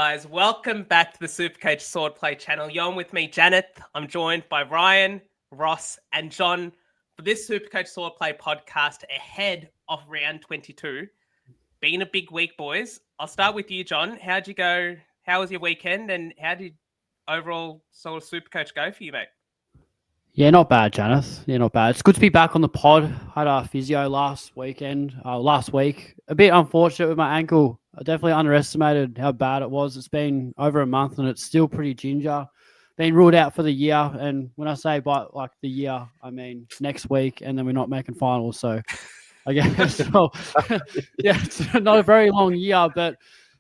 guys? Welcome back to the Supercoach Swordplay channel. You're on with me, Janath. I'm joined by Ryan, Ross, and John for this Supercoach Swordplay podcast ahead of round 22. Been a big week, boys. I'll start with you, John. How'd you go? How was your weekend, and how did overall sort of Supercoach go for you, mate? Yeah, not bad, Janath. Yeah, not bad. It's good to be back on the pod. Had a physio last week. A bit unfortunate with my ankle. I definitely underestimated how bad it was. It's been over a month and it's still pretty ginger. Been ruled out for the year. And when I say by like the year, I mean next week, and then we're not making finals. So I guess, yeah, it's not a very long year, but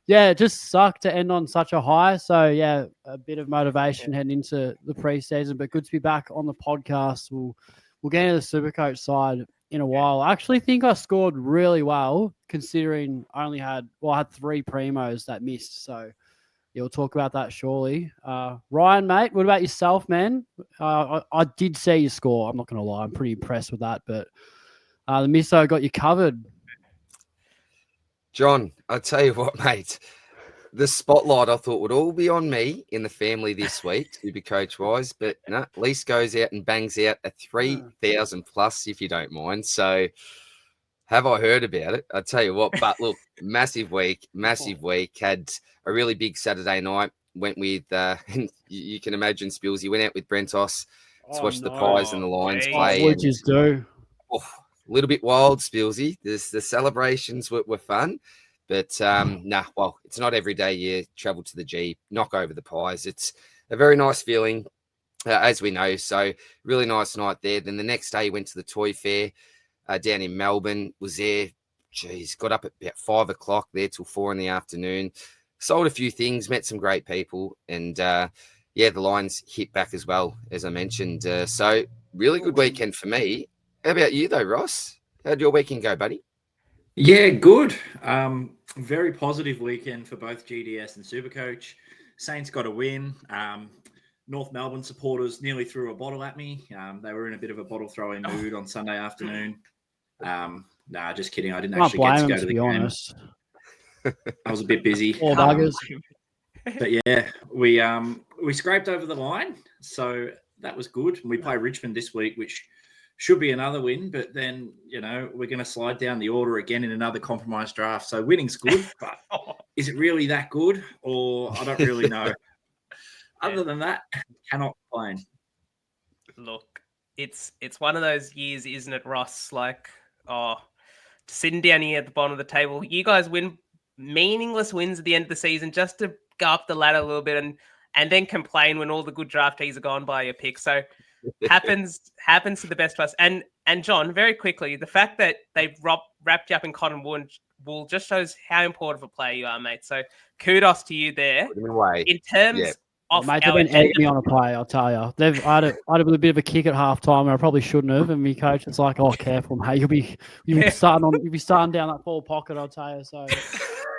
yeah, it just sucked to end on such a high. So yeah, a bit of motivation heading into the preseason, but good to be back on the podcast. We'll get into the Supercoach side in a while. I actually think I scored really well considering I had 3 primos that missed. So yeah, we'll talk about that shortly. Ryan, mate, what about yourself, man? I did see you score. I'm not going to lie. I'm pretty impressed with that, but the misso got you covered. John, I'll tell you what, mate. The spotlight I thought would all be on me in the family this week, Supercoach-wise, but no, Lise goes out and bangs out a 3,000 plus, if you don't mind. So have I heard about it? I'll tell you what, but look, massive week. Had a really big Saturday night. Went with, you can imagine, Spillsy. Went out with Brentos to watch the Pies and the Lions play. What did you do? A little bit wild, Spillsy. The celebrations were fun, but it's not every day you travel to the G, knock over the Pies. It's a very nice feeling, as we know. So really nice night there. Then the next day, went to the Toy Fair down in Melbourne. Was there, got up at about 5 o'clock there till 4 in the afternoon. Sold a few things, met some great people, and the Lions hit back as well, as I mentioned. So really good weekend for me. How about you, though, Ross? How'd your weekend go, buddy? Yeah, good. Very positive weekend for both GDS and Supercoach. Saints got a win. North Melbourne supporters nearly threw a bottle at me. They were in a bit of a bottle throwing mood on Sunday afternoon. Just kidding. I didn't actually get to go to the game. Honest. I was a bit busy. All buggers. But yeah, we scraped over the line, so that was good. We play Richmond this week, which should be another win, but then, we're going to slide down the order again in another compromise draft. So winning's good, but is it really that good? Or I don't really know. Other than that, cannot complain. Look, it's one of those years, isn't it, Ross? Like, sitting down here at the bottom of the table, you guys win meaningless wins at the end of the season just to go up the ladder a little bit and then complain when all the good draftees are gone by your pick. So happens to the best of us. And John, very quickly, the fact that they've wrapped you up in cotton wool just shows how important of a player you are, mate. So kudos to you there. In terms of mate, they've been egging me on a play, I'll tell you. I had a bit of a kick at halftime, and I probably shouldn't have. And my coach, it's like, careful, mate. You'll be starting down that ball pocket, I'll tell you. So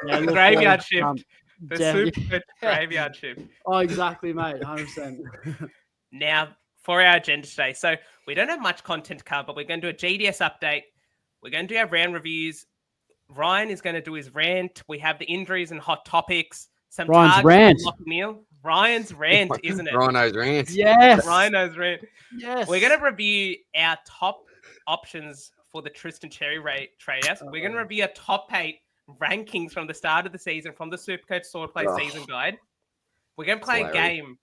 yeah, the graveyard shift. The super graveyard shift. Oh, exactly, mate. 100%. Now, for our agenda today. So we don't have much content to cover, but we're going to do a GDS update. We're going to do our round reviews. Ryan is going to do his rant. We have the injuries and hot topics. Some Ryan's rant. Ryan's rant, isn't it? Rhino's rant. Yes. Rhino's rant. Yes. We're going to review our top options for the Tristan Cherry trade-outs. We're going to review our top 8 rankings from the start of the season from the Supercoach Swordplay season guide. We're going to play a game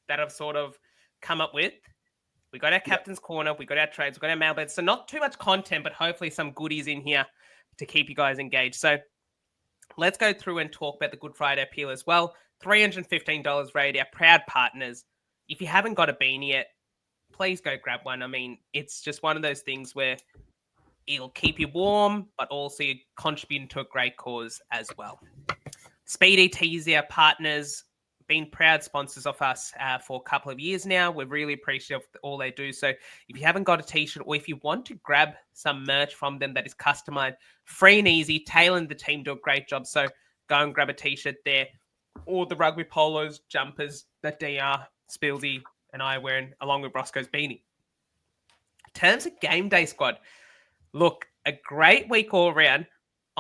that I've sort of come up with. We got our captain's corner, we got our trades, we got our mailbags. So not too much content, but hopefully some goodies in here to keep you guys engaged. So let's go through and talk about the Good Friday appeal as well. $315 rated, our proud partners. If you haven't got a beanie yet, please go grab one. I mean, it's just one of those things where it'll keep you warm, but also you're contributing to a great cause as well. Speedy Tees, our partners, been proud sponsors of us for a couple of years now. We're really appreciative of all they do. So if you haven't got a t-shirt, or if you want to grab some merch from them that is customized, free and easy, Taylor and the team do a great job. So go and grab a t-shirt there, or the rugby polos, jumpers that DR, Spillsy, and I are wearing, along with Rossco's beanie. In terms of game day squad, look, a great week all around.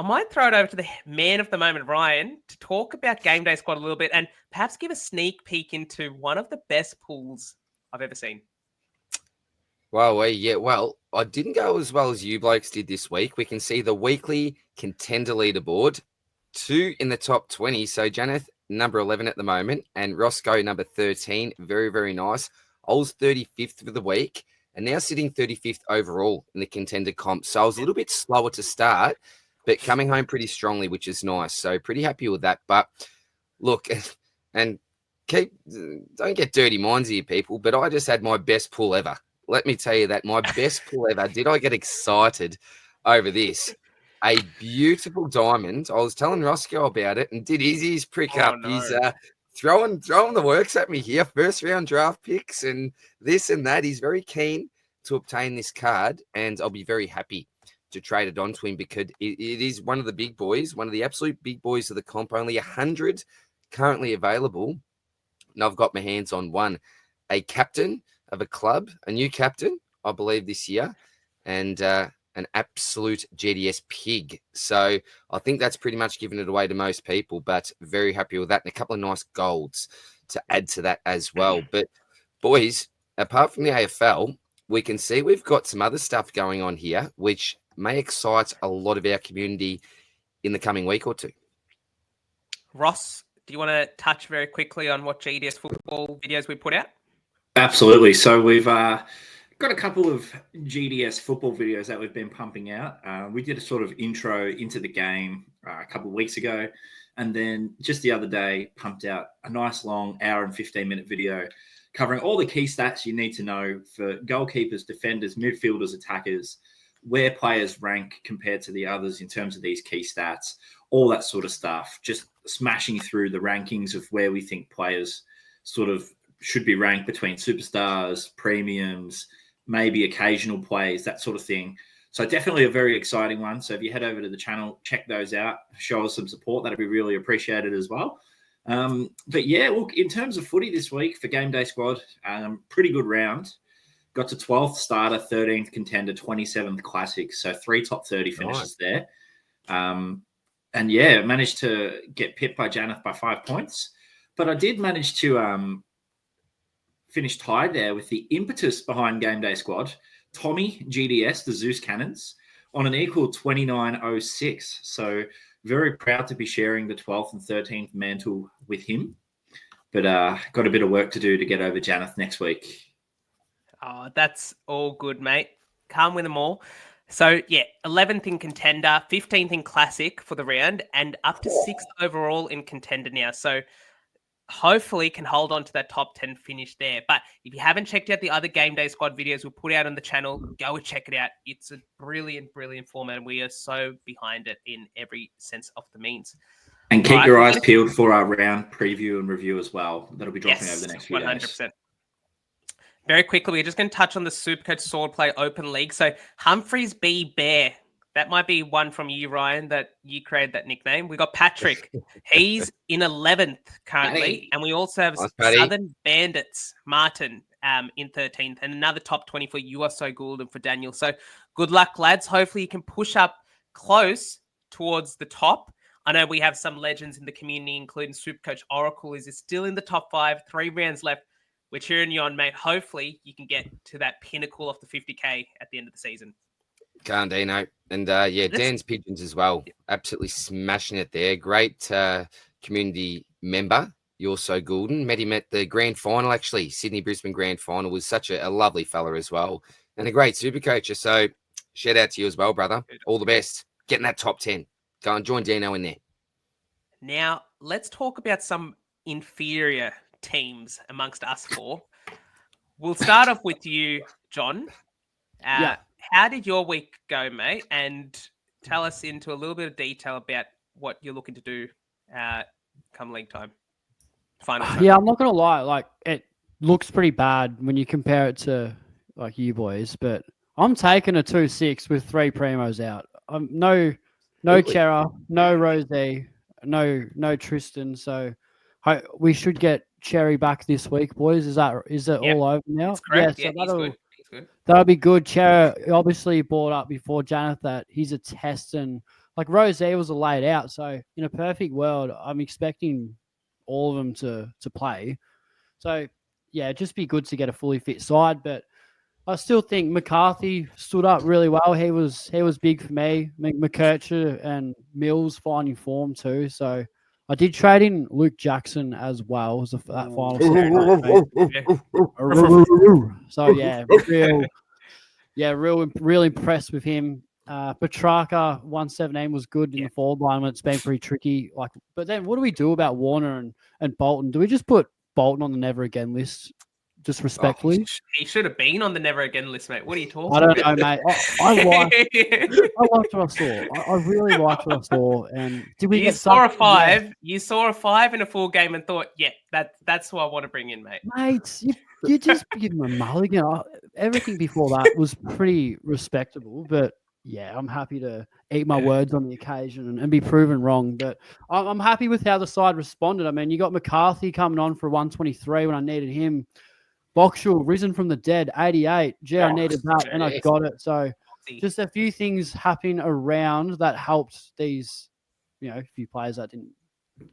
I might throw it over to the man of the moment, Ryan, to talk about Game Day Squad a little bit and perhaps give a sneak peek into one of the best pools I've ever seen. Well, I didn't go as well as you blokes did this week. We can see the weekly contender leaderboard, 2 in the top 20. So Janath, number 11 at the moment, and Rossco, number 13. Very, very nice. I was 35th for the week and now sitting 35th overall in the contender comp. So I was a little bit slower to start, but coming home pretty strongly, which is nice. So pretty happy with that. But look, and don't get dirty minds here, people, but I just had my best pool ever. Let me tell you that, my best pull ever. Did I get excited over this? A beautiful diamond. I was telling Rossco about it and did his prick up. No. He's throwing the works at me here. First round draft picks and this and that. He's very keen to obtain this card, and I'll be very happy to trade it on to him because it is one of the big boys, one of the absolute big boys of the comp. Only 100 currently available, and I've got my hands on one. A captain of a club, a new captain, I believe, this year, and an absolute GDS pig. So I think that's pretty much given it away to most people, but very happy with that. And a couple of nice golds to add to that as well. But boys, apart from the AFL, we can see we've got some other stuff going on here, which may excite a lot of our community in the coming week or two. Ross, do you want to touch very quickly on what GDS football videos we put out? Absolutely. So we've got a couple of GDS football videos that we've been pumping out. We did a sort of intro into the game a couple of weeks ago. And then just the other day, pumped out a nice long hour and 15-minute video covering all the key stats you need to know for goalkeepers, defenders, midfielders, attackers, where players rank compared to the others in terms of these key stats, all that sort of stuff. Just smashing through the rankings of where we think players sort of should be ranked between superstars, premiums, maybe occasional plays, that sort of thing. So definitely a very exciting one. So if you head over to the channel, check those out, show us some support. That'd be really appreciated as well. But yeah, look, in terms of footy this week for Game Day Squad, pretty good round. Got to 12th starter, 13th contender, 27th classic. So 3 top 30 finishes there. And yeah, managed to get pipped by Janath by 5 points. But I did manage to finish tied there with the impetus behind Game Day Squad, Tommy GDS, the Zeus Cannons, on an equal 29.06. So very proud to be sharing the 12th and 13th mantle with him. But got a bit of work to do to get over Janath next week. Oh, that's all good, mate. Can't win them all. So, yeah, 11th in contender, 15th in classic for the round, and up to 6th overall in contender now. So, hopefully can hold on to that top 10 finish there. But if you haven't checked out the other Game Day Squad videos we put out on the channel, go and check it out. It's a brilliant, brilliant format, and we are so behind it in every sense of the means. And keep your eyes peeled for our round preview and review as well. That'll be dropping over the next few 100%. days. Very quickly, we're just going to touch on the Supercoach Swordplay Open League. So Humphreys B. Bear. That might be one from you, Ryan, that you created that nickname. We got Patrick. He's in 11th currently. And we also have Southern Bandits, Martin, in 13th. And another top 20 for You Are So Good and for Daniel. So good luck, lads. Hopefully you can push up close towards the top. I know we have some legends in the community, including Supercoach Oracle is still in the top 5. 3 rounds left. We're cheering you on, mate. Hopefully you can get to that pinnacle of the 50K at the end of the season. Can't, Dino. And yeah, Dan's Pigeons as well. Absolutely smashing it there. Great community member. You're so good. And met him at the grand final, actually. Sydney-Brisbane grand final. Was such a lovely fella as well. And a great super coacher. So shout out to you as well, brother. All the best. Getting that top 10. Go and join Dino in there. Now, let's talk about some inferior teams amongst us 4. We'll start off with you, John. Yeah. How did your week go, mate? And tell us into a little bit of detail about what you're looking to do come league time. Final time. Yeah, I'm not going to lie. Like, it looks pretty bad when you compare it to, like, you boys. But I'm taking a 2-6 with 3 primos out. No Chera, no Rosé, no Tristan. So we should get Cherry back this week, boys. Is it all over now? That's correct. Yeah, so he's good. That'll be good. Chera obviously brought up before Janath that he's a test, and like Rosé was laid out. So in a perfect world, I'm expecting all of them to play. So yeah, it'd just be good to get a fully fit side. But I still think McCarthy stood up really well. He was big for me. McKercher and Mills finding form too. So I did trade in Luke Jackson as well as that final set. So yeah, real impressed with him. Petrarca 117 was good in the forward line when it's been pretty tricky. But then what do we do about Warner and Bolton? Do we just put Bolton on the never again list? Just respectfully, he should have been on the never again list, mate. What are you talking I don't about? know, mate. I liked what I saw. I really liked what I saw. And did we get saw a something? 5? Yeah. You saw a 5 in a full game and thought, yeah, that's who I want to bring in, mate. Mate, you just give him a mulligan. Everything before that was pretty respectable, but yeah, I'm happy to eat my words on the occasion and be proven wrong. But I'm happy with how the side responded. I mean, you got McCarthy coming on for 123 when I needed him. Boxall risen from the dead, 88. Gee, I needed that, and I got it. So just a few things happening around that helped these, few players that didn't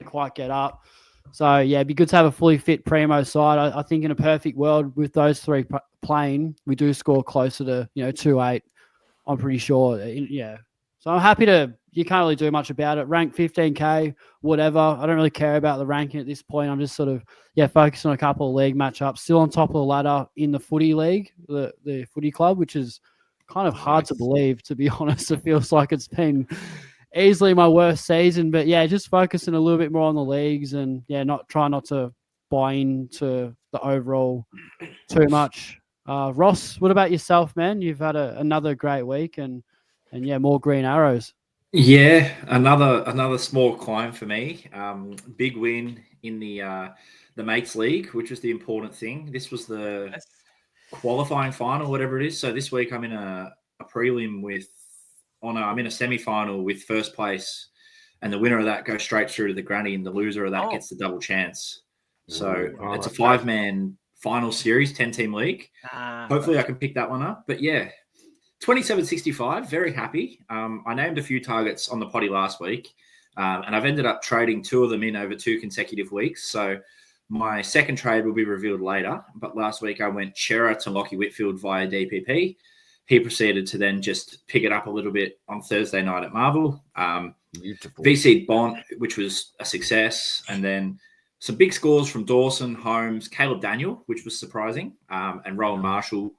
quite get up. So, yeah, it'd be good to have a fully fit Primo side. I think in a perfect world with those three playing, we do score closer to, 2-8. I'm pretty sure. Yeah. So I'm happy you can't really do much about it. Rank 15K, whatever. I don't really care about the ranking at this point. I'm just sort of, focused on a couple of league matchups. Still on top of the ladder in the footy league, the footy club, which is kind of hard to believe, to be honest. It feels like it's been easily my worst season. But, yeah, just focusing a little bit more on the leagues and, try not to buy into the overall too much. Ross, what about yourself, man? You've had another great week and more green arrows. Yeah, another small climb for me. Big win in the Mates League, which was the important thing. This was the qualifying final, whatever it is. So this week I'm in a prelim I'm in a semi-final with first place, and the winner of that goes straight through to the granny, and the loser of that gets the double chance. So it's a 5-man final series, 10-team league. Hopefully I can pick that one up. But yeah, 27.65, very happy. I named a few targets on the potty last week, and I've ended up trading 2 of them in over 2 consecutive weeks. So my second trade will be revealed later. But last week I went Chera to Lockie Whitfield via DPP. He proceeded to then just pick it up a little bit on Thursday night at Marvel. Beautiful. VC Bont, which was a success. And then some big scores from Dawson, Holmes, Caleb Daniel, which was surprising, and Rowan Marshall,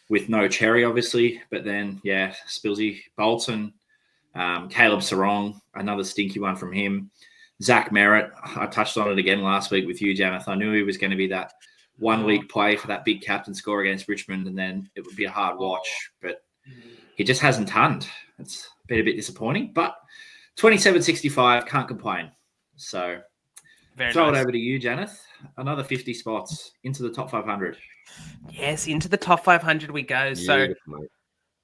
with no Cherry, obviously. But then, Spillsy, Bolton, Caleb Sarong, another stinky one from him. Zach Merritt, I touched on it again last week with you, Janath. I knew he was going to be that 1 week play for that big captain score against Richmond, and then it would be a hard watch. But he just hasn't tonned. It's been a bit disappointing. But 27.65, can't complain. So throw it over to you, Janath. Another 50 spots into the top 500. Yes, into the top 500 we go. So Mate.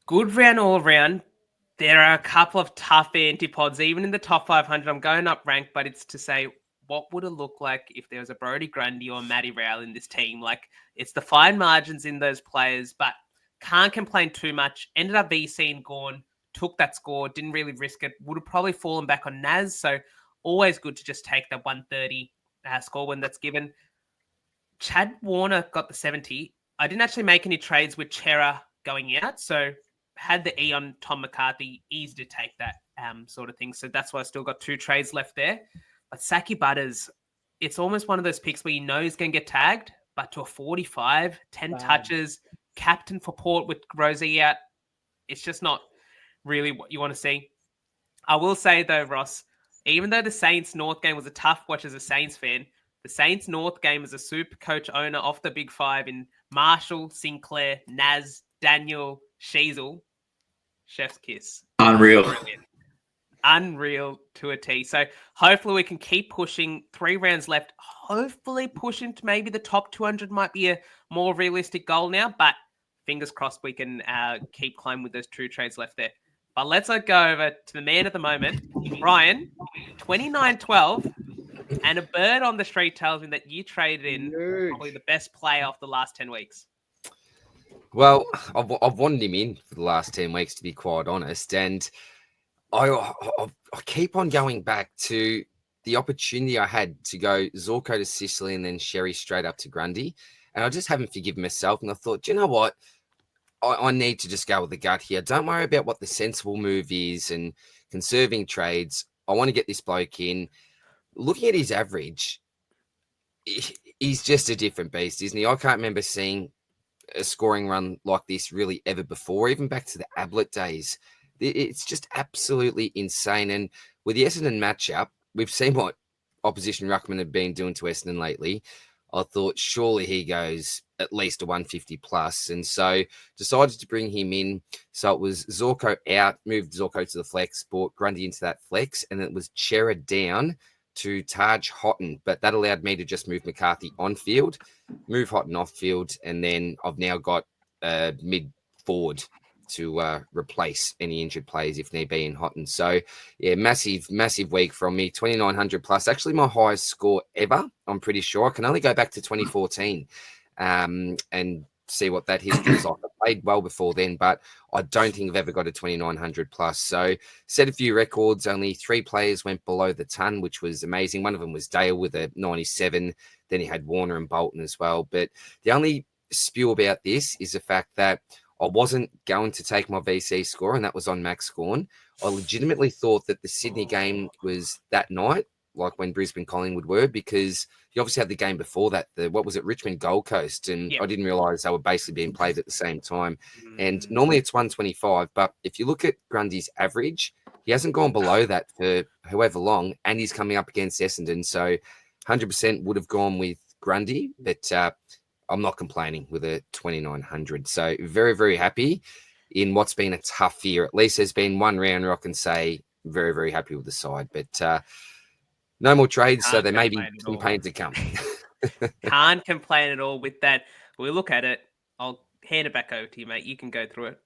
good round all round. There are a couple of tough antipods, even in the top 500. I'm going up ranked, but it's to say, what would it look like if there was a Brodie Grundy or Matty Rowell in this team? Like, it's the fine margins in those players, but can't complain too much. Ended up VC and gone, took that score, didn't really risk it. Would have probably fallen back on Naz, so always good to just take that 130 score when that's given. Chad Warner got the 70. I didn't actually make any trades with Chera going out, so had the E on Tom McCarthy, easy to take that sort of thing. So that's why I still got 2 trades left there. But Saki Butters, it's almost one of those picks where you know he's going to get tagged, but to a 45, 10 touches, captain for Port with Rosie out, it's just not really what you want to see. I will say, though, Ross, even though the Saints-North game was a tough watch as a Saints fan, the Saints-North game as a Supercoach owner off the Big Five in Marshall, Sinclair, Naz, Daniel, Sheasel, chef's kiss. Unreal. Brilliant. Unreal to a T. So hopefully we can keep pushing. 3 rounds left. Hopefully pushing to maybe the top 200 might be a more realistic goal now, but fingers crossed we can keep climbing with those 2 trades left there. But let's go over to the man at the moment, Ryan, 29-12, and a bird on the street tells me that you traded in probably the best player of the last 10 weeks. Well, I've wanted him in for the last 10 weeks, to be quite honest. And I keep on going back to the opportunity I had to go Zorko to Sicily and then Sherry straight up to Grundy. And I just haven't forgiven myself. And I thought, do you know what? I need to just go with the gut here. Don't worry about what the sensible move is and conserving trades. I want to get this bloke in. Looking at his average, he's just a different beast, isn't he? I can't remember seeing a scoring run like this really ever before, even back to the Ablett days. It's just absolutely insane. And with the Essendon matchup, we've seen what opposition ruckman have been doing to Essendon lately. I thought surely he goes at least a 150 plus. And so decided to bring him in. So it was Zorko out, moved Zorko to the flex, brought Grundy into that flex, and it was Chera down to Taj Houghton. But that allowed me to just move McCarthy on field, move Houghton off field, and then I've now got mid forward to replace any injured players if need be in Houghton. So, yeah, massive week from me. 2,900 plus. Actually, my highest score ever, I'm pretty sure. I can only go back to 2014 and see what that history is like. I played well before then, but I don't think I've ever got a 2,900 plus. So, set a few records. Only 3 players went below the ton, which was amazing. One of them was Dale with a 97. Then he had Warner and Bolton as well. But the only spew about this is the fact that I wasn't going to take my VC score, and that was on Max Gawn. I legitimately thought that the Sydney game was that night, like when Brisbane Collingwood were, because you obviously had the game before that, Richmond Gold Coast, and I didn't realise they were basically being played at the same time. And normally it's 125, but if you look at Grundy's average, he hasn't gone below that for however long, and he's coming up against Essendon, so 100% would have gone with Grundy, but I'm not complaining with a 2,900. So very, very happy in what's been a tough year. At least there's been one round where I can say very, very happy with the side. But no more trades, so there may be some pain to come. Can't complain at all with that. We'll look at it. I'll hand it back over to you, mate. You can go through it.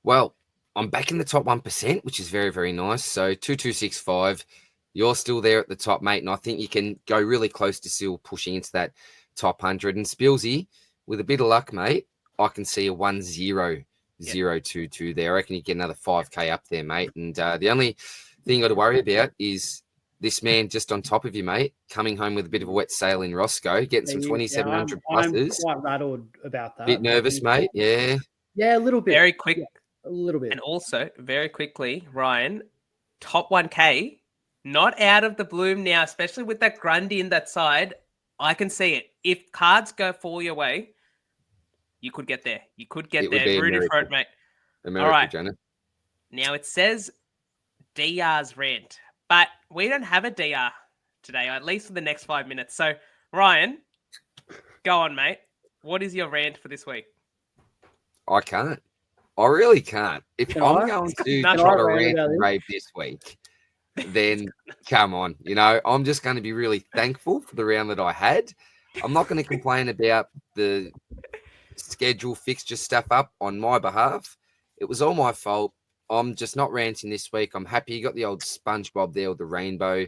Well, I'm back in the top 1%, which is very, very nice. So 2,265. You're still there at the top, mate, and I think you can go really close to still pushing into that top 100. And Spillsy, with a bit of luck, mate, I can see a 1,0,022 there. I reckon you get another 5K up there, mate. And the only thing you got to worry about is this man just on top of you, mate, coming home with a bit of a wet sail in Rossco, getting some 2,700 pluses. I'm quite rattled about that. Bit nervous, mate. Yeah. Yeah, a little bit. Very quick. Yeah, a little bit. And also, very quickly, Ryan, top 1K, not out of the bloom now, especially with that Grundy in that side. I can see it. If cards fall your way, you could get there. You could get there. Rooting for it, mate. All right. Janath. Now it says DR's rant, but we don't have a DR today, at least for the next 5 minutes. So, Ryan, go on, mate. What is your rant for this week? I can't. I really can't. If I'm going to try to rant and rave this week, then come on. You know, I'm just going to be really thankful for the round that I had. I'm not going to complain about the schedule fixture stuff up on my behalf. It was all my fault. I'm just not ranting this week. I'm happy you got the old SpongeBob there with the rainbow.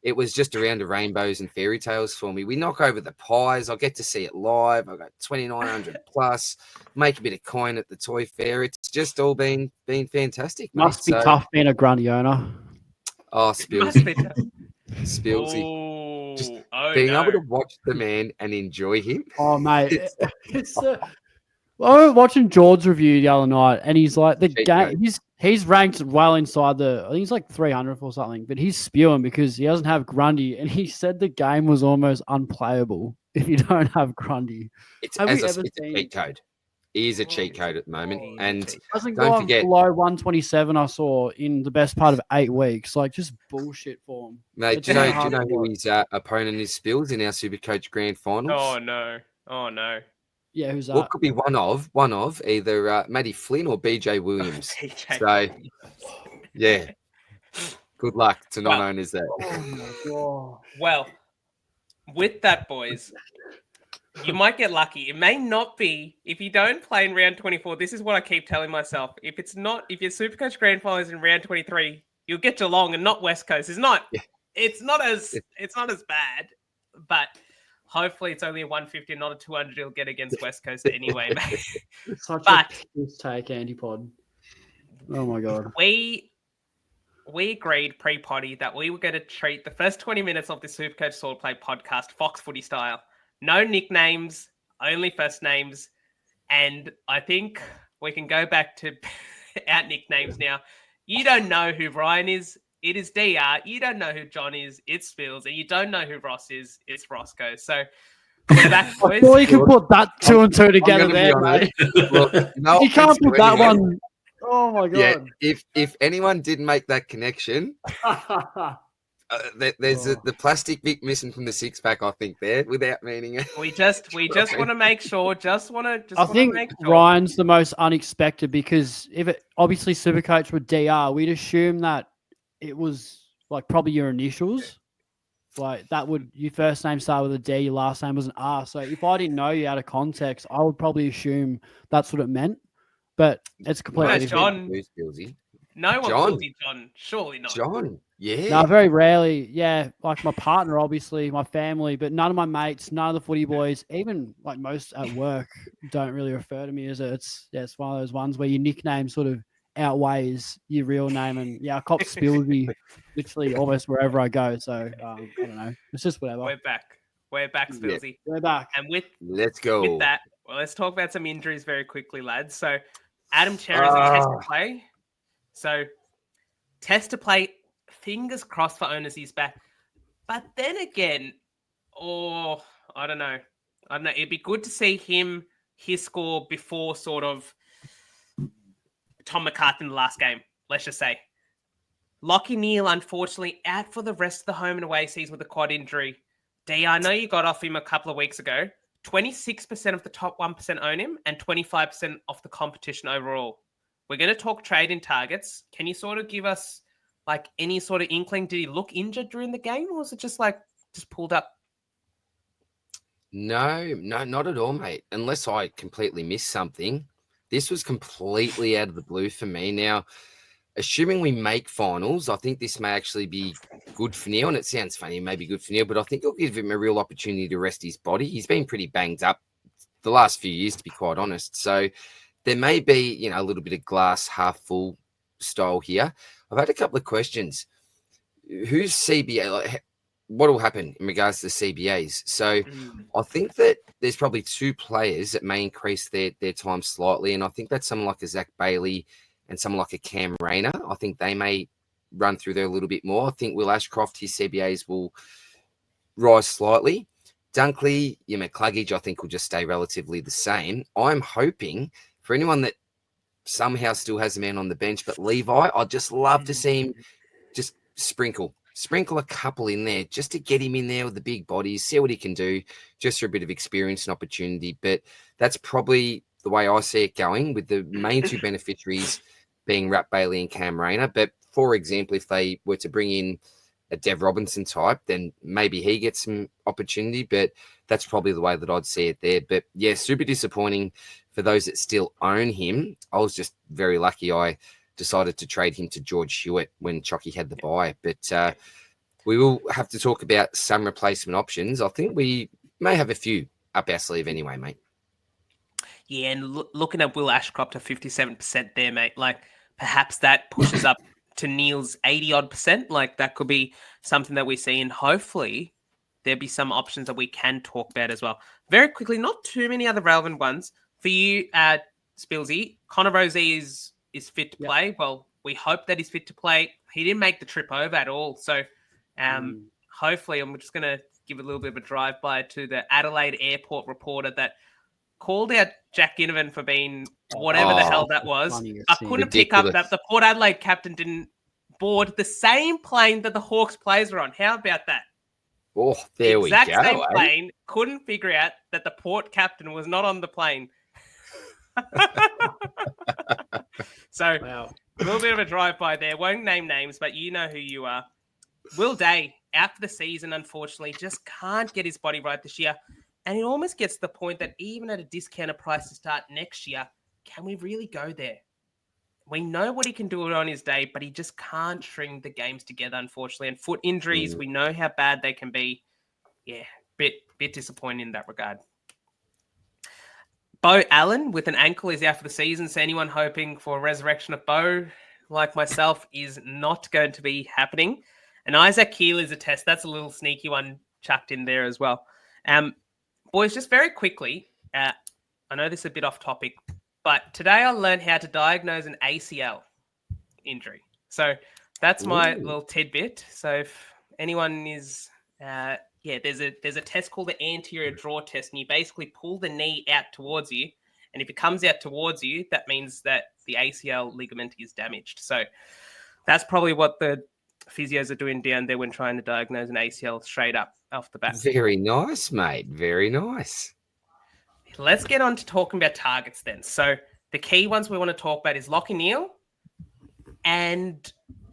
It was just a round of rainbows and fairy tales for me. We knock over the pies. I'll get to see it live. I got 2,900 plus, make a bit of coin at the toy fair. It's just all been fantastic, mate. Must be tough being a Grundy owner. Oh, Spillsy. Just being able to watch the man and enjoy him. Oh, mate. I was watching George's review the other night, and he's like, the game, he's ranked well inside I think he's like 300th or something, but he's spewing because he doesn't have Grundy, and he said the game was almost unplayable if you don't have Grundy. It's a cheat code. He is a cheat code at the moment. And doesn't go on below 127 I saw in the best part of 8 weeks. Like, just bullshit for him. Mate, do you know who his opponent is, Spills, in our Supercoach Grand Finals? Oh, no. Yeah, who's that? Well, it could be one of either Matty Flynn or BJ Williams. So, yeah. Good luck to non-owners there. Oh, my God. Well, with that, boys, you might get lucky. It may not be, if you don't play in round 24, this is what I keep telling myself. If your Supercoach Grand Final is in round 23, you'll get Geelong and not West Coast. It's not as bad, but hopefully it's only a 150 and not a 200 you'll get against West Coast anyway, mate. Such a take, Antipod. Oh my God. We we agreed pre-potty that we were going to treat the first 20 minutes of the Supercoach Swordplay podcast Fox Footy style. No nicknames, only first names. And I think we can go back to our nicknames now. You don't know who Ryan is. It is DR. You don't know who John is. It's Spills. And you don't know who Ross is. It's Rossco. So we're back, boys. Well, you can put that two and two together gonna be there, honest. mate. Look, no You can't offense to put that anyone. one. Oh my Yeah, god. if anyone didn't make that connection, there's the plastic Vic missing from the six pack. I think there, without meaning it. We just want to make sure. I think make sure. Ryan's the most unexpected because if it obviously Supercoach with DR, we'd assume that it was like probably your initials. Like that would your first name start with a D, your last name was an R. So if I didn't know you out of context, I would probably assume that's what it meant. But it's completely No, different. John. No one John. calls you John. Surely not. John, yeah. No, very rarely. Yeah, like my partner, obviously, my family, but none of my mates, none of the footy boys, even like most at work, don't really refer to me as it. It's one of those ones where your nickname sort of outweighs your real name. And yeah, I cop Spillsy literally almost wherever I go. So I don't know. It's just whatever. We're back, Spillsy. We're back. And Let's go. with that, well, let's talk about some injuries very quickly, lads. So Adam Cherry's a test to play. So test to play, fingers crossed for owners he's back. But then again, I don't know. It'd be good to see his score before sort of Tom McCarthy in the last game, let's just say. Lockie Neal, unfortunately, out for the rest of the home and away season with a quad injury. D, I know you got off him a couple of weeks ago. 26% of the top 1% own him and 25% off the competition overall. We're going to talk trading targets. Can you sort of give us like any sort of inkling? Did he look injured during the game or was it just pulled up? No, not at all, mate. Unless I completely missed something. This was completely out of the blue for me. Now, assuming we make finals, I think this may actually be good for Neil. And it sounds funny, it may be good for Neil, but I think it'll give him a real opportunity to rest his body. He's been pretty banged up the last few years, to be quite honest. So there may be, a little bit of glass half full style here. I've had a couple of questions. Who's CBA? Like, what will happen in regards to the CBAs? So I think that there's probably two players that may increase their time slightly. And I think that's someone like a Zach Bailey and someone like a Cam Rayner. I think they may run through there a little bit more. I think Will Ashcroft, his CBAs will rise slightly. Dunkley, McCluggage, I think will just stay relatively the same. I'm hoping for anyone that somehow still has a man on the bench, but Levi, I'd just love to see him just sprinkle a couple in there just to get him in there with the big bodies, see what he can do, just for a bit of experience and opportunity. But that's probably the way I see it going, with the main two beneficiaries being Rat Bailey and Cam Rayner. But for example, if they were to bring in a Dev Robinson type, then maybe he gets some opportunity, but that's probably the way that I'd see it there. But yeah, super disappointing for those that still own him. I was just very lucky I decided to trade him to George Hewitt when CHOKKIE had the buy. But we will have to talk about some replacement options. I think we may have a few up our sleeve anyway, mate. Yeah, and looking at Will Ashcroft at 57% there, mate, like perhaps that pushes up to Neil's 80-odd%. Like that could be something that we see, and hopefully there'll be some options that we can talk about as well. Very quickly, not too many other relevant ones. For you, Spillsy, Connor Rozee is fit to play. Well, we hope that he's fit to play. He didn't make the trip over at all. So hopefully, I'm just going to give a little bit of a drive-by to the Adelaide airport reporter that called out Jack Ginnivan for being whatever the hell that was. I couldn't pick up that the Port Adelaide captain didn't board the same plane that the Hawks players were on. How about that? Oh, there we go. Exact same plane. Couldn't figure out that the Port captain was not on the plane. So a little bit of a drive-by there. Won't name names, but you know who you are. Will Day, out for the season, unfortunately, just can't get his body right this year. And it almost gets to the point that even at a discounted price to start next year, can we really go there? We know what he can do on his day, but he just can't string the games together, unfortunately. And foot injuries, we know how bad they can be. Yeah, bit disappointing in that regard. Bo Allen with an ankle is out for the season. So anyone hoping for a resurrection of Bo, like myself, is not going to be happening. And Isaac Keel is a test. That's a little sneaky one chucked in there as well. Boys, just very quickly, I know this is a bit off topic, but today I learned how to diagnose an ACL injury. So that's my little tidbit. So if anyone is, there's a test called the anterior draw test, and you basically pull the knee out towards you, and if it comes out towards you, that means that the ACL ligament is damaged. So that's probably what the physios are doing down there when trying to diagnose an ACL straight up off the bat. Very nice, mate. Very nice. Let's get on to talking about targets then. So the key ones we want to talk about is Lachie Neale and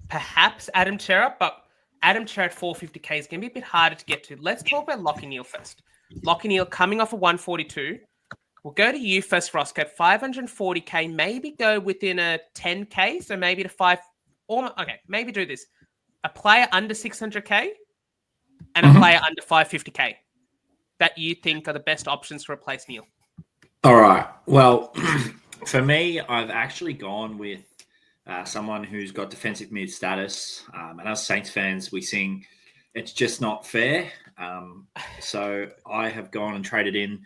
perhaps Adam Cerra, but Adam Cerra at 450k is going to be a bit harder to get to. Let's talk about Lachie Neale first. Lachie Neale coming off a 142. We'll go to you first, Rossco. 540k, maybe go within a 10k, so maybe to 5. Okay, maybe do this. A player under 600k and a player under 550k that you think are the best options to replace Neale. All right. Well, for me, I've actually gone with someone who's got defensive mid status. And as Saints fans, we sing, it's just not fair. So I have gone and traded in,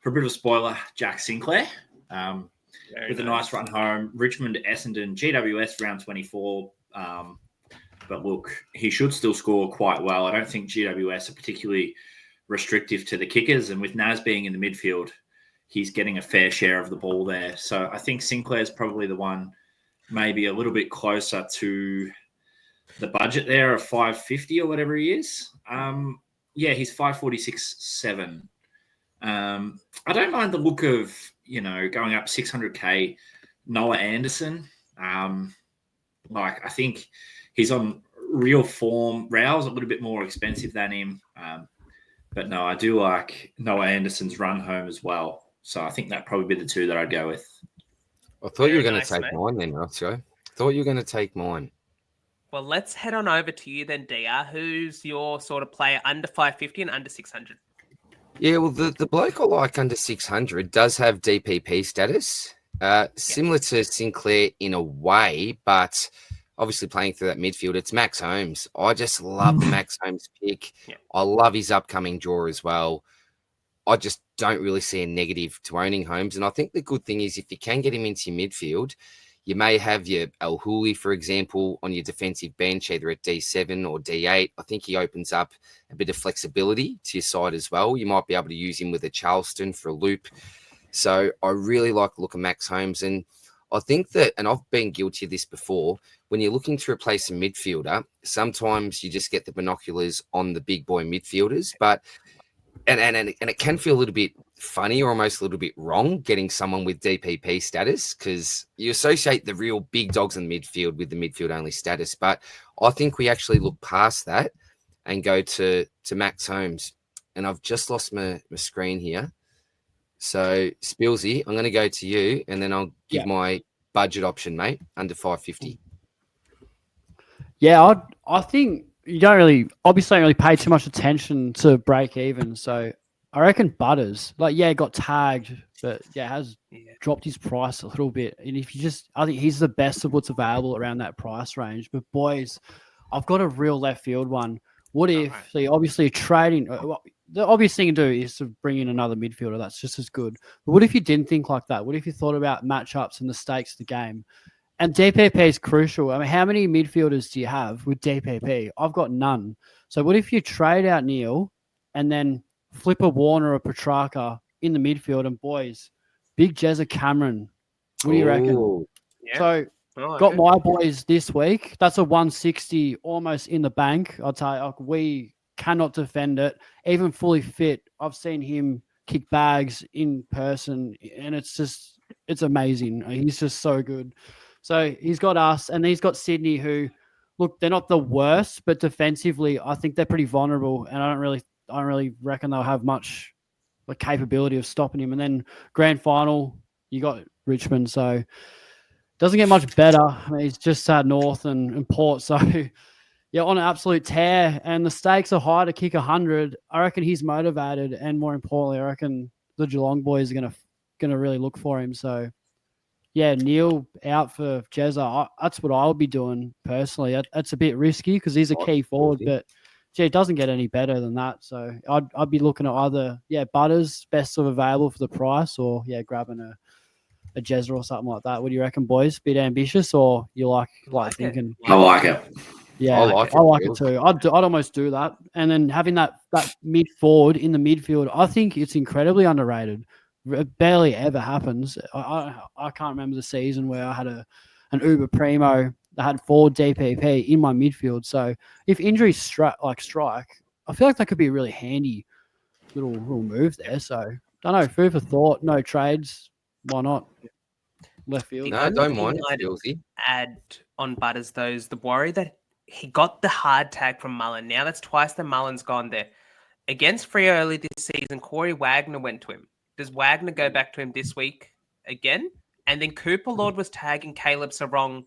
for a bit of a spoiler, Jack Sinclair. With a nice run home. Richmond, Essendon, GWS round 24. But look, he should still score quite well. I don't think GWS are particularly restrictive to the kickers. And with Naz being in the midfield, he's getting a fair share of the ball there. So I think Sinclair's probably the one maybe a little bit closer to the budget there of 550 or whatever he is. He's 546.7. I don't mind the look of, going up 600k, Noah Anderson. I think he's on real form. Rao's a little bit more expensive than him. But no, I do like Noah Anderson's run home as well. So I think that'd probably be the two that I'd go with. I thought you were going to take mine then, Rossco. I thought you were going to take mine. Well, let's head on over to you then, DR. Who's your sort of player under 550 and under 600? Yeah, well, the bloke I like under 600 does have DPP status, similar to Sinclair in a way, but obviously playing through that midfield, it's Max Holmes. I just love the Max Holmes pick. Yeah. I love his upcoming draw as well. I just don't really see a negative to owning Holmes. And I think the good thing is if you can get him into your midfield, you may have your El Houli, for example, on your defensive bench, either at D7 or D8. I think he opens up a bit of flexibility to your side as well. You might be able to use him with a Charleston for a loop. So I really like the look of Max Holmes. And I think that, and I've been guilty of this before, when you're looking to replace a midfielder, sometimes you just get the binoculars on the big boy midfielders. But and it can feel a little bit funny or almost a little bit wrong getting someone with DPP status because you associate the real big dogs in midfield with the midfield only status. But I think we actually look past that and go to Max Holmes. And I've just lost my screen here. So Spillsy, I'm going to go to you and then I'll give my budget option, mate, under 550. Yeah, I think you don't really pay too much attention to break even. So I reckon Butters, got tagged, but has dropped his price a little bit. And if you I think he's the best of what's available around that price range. But boys, I've got a real left field one. What if they obviously trading? The obvious thing to do is to bring in another midfielder. That's just as good. But what if you didn't think like that? What if you thought about matchups and the stakes of the game? And DPP is crucial. I mean, how many midfielders do you have with DPP? I've got none. So what if you trade out Neale and then flip a Warner or Petrarca in the midfield and boys, big Jezza Cameron. What do you reckon? Yeah. So got my boys this week. That's a 160 almost in the bank. I'll tell you, we cannot defend it. Even fully fit, I've seen him kick bags in person and it's amazing. He's just so good. So he's got us and he's got Sydney who, look, they're not the worst, but defensively, I think they're pretty vulnerable and I don't really reckon they'll have much capability of stopping him. And then grand final, you got Richmond. So doesn't get much better. I mean, he's just North and Port. So on an absolute tear and the stakes are high to kick 100. I reckon he's motivated. And more importantly, I reckon the Geelong boys are going to really look for him. So yeah, Neil out for Jezza. That's what I'll be doing personally. That's a bit risky because he's a key forward, but it doesn't get any better than that. So I'd be looking at either Butters, best of available for the price, or grabbing a Jezza or something like that. What do you reckon, boys? Bit ambitious, or you like thinking? I like it. Yeah, I like it too. I'd almost do that, and then having that mid forward in the midfield, I think it's incredibly underrated. It barely ever happens. I can't remember the season where I had an Uber Primo that had 4 DPP in my midfield. So if injuries strike, I feel like that could be a really handy little move there. So don't know, food for thought. No trades. Why not? Left field. No, don't mind it, Spillsy. Add on Butters, those the worry that he got the hard tag from Mullen. Now that's twice that Mullen's gone there. Against Freo early this season, Corey Wagner went to him. Does Wagner go back to him this week again? And then Cooper Lord was tagging Caleb Sarong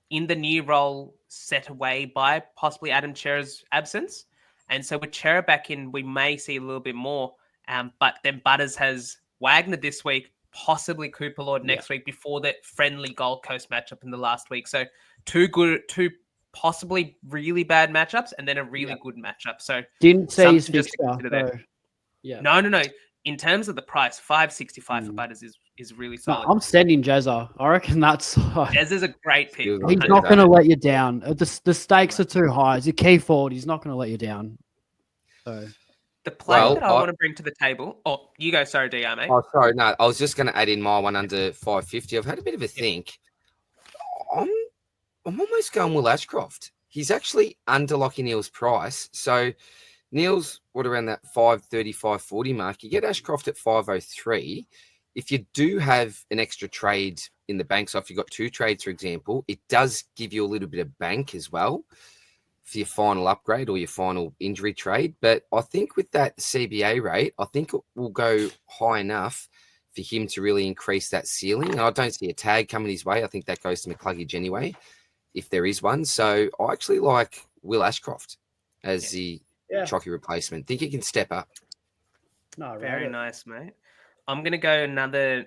in the new role set away by possibly Adam Chera's absence. And so with Chera back in, we may see a little bit more. But then Butters has Wagner this week, possibly Cooper Lord next week before that friendly Gold Coast matchup in the last week. So two possibly really bad matchups and then a really good matchup. So didn't say his fixture. No. In terms of the price, $5.65 for Butters is really solid. No, I'm sending Jezza. I reckon that's Jezza's a great pick. He's not going to let you down. The stakes are too high. He's a key forward. He's not going to let you down. So the player that I want to bring to the table. Oh, you go. Sorry, DR, mate. Oh, sorry. No, I was just going to add in my one under 550. I've had a bit of a think. I'm almost going Will Ashcroft. He's actually under Lockie Neal's price. So Neal's around that 530, 540 mark. You get Ashcroft at 503. If you do have an extra trade in the bank, so if you've got 2 trades, for example, it does give you a little bit of bank as well for your final upgrade or your final injury trade. But I think with that CBA rate, I think it will go high enough for him to really increase that ceiling. And I don't see a tag coming his way. I think that goes to McCluggage anyway, if there is one. So I actually like Will Ashcroft as the CHOKKIE replacement. Think he can step up. No, very nice, mate. I'm going to go another,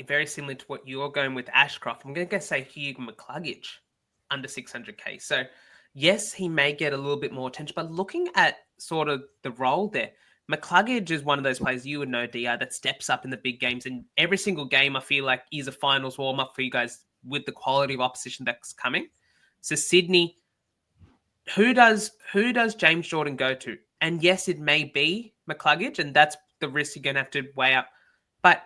very similar to what you're going with Ashcroft. I'm going to go say Hugh McCluggage under 600K. So yes, he may get a little bit more attention, but looking at sort of the role there, McCluggage is one of those players you would know, DR, that steps up in the big games. And every single game, I feel like, is a finals warm-up for you guys with the quality of opposition that's coming. So Sydney, who does James Jordan go to? And yes, it may be McCluggage, and that's the risk you're going to have to weigh up. But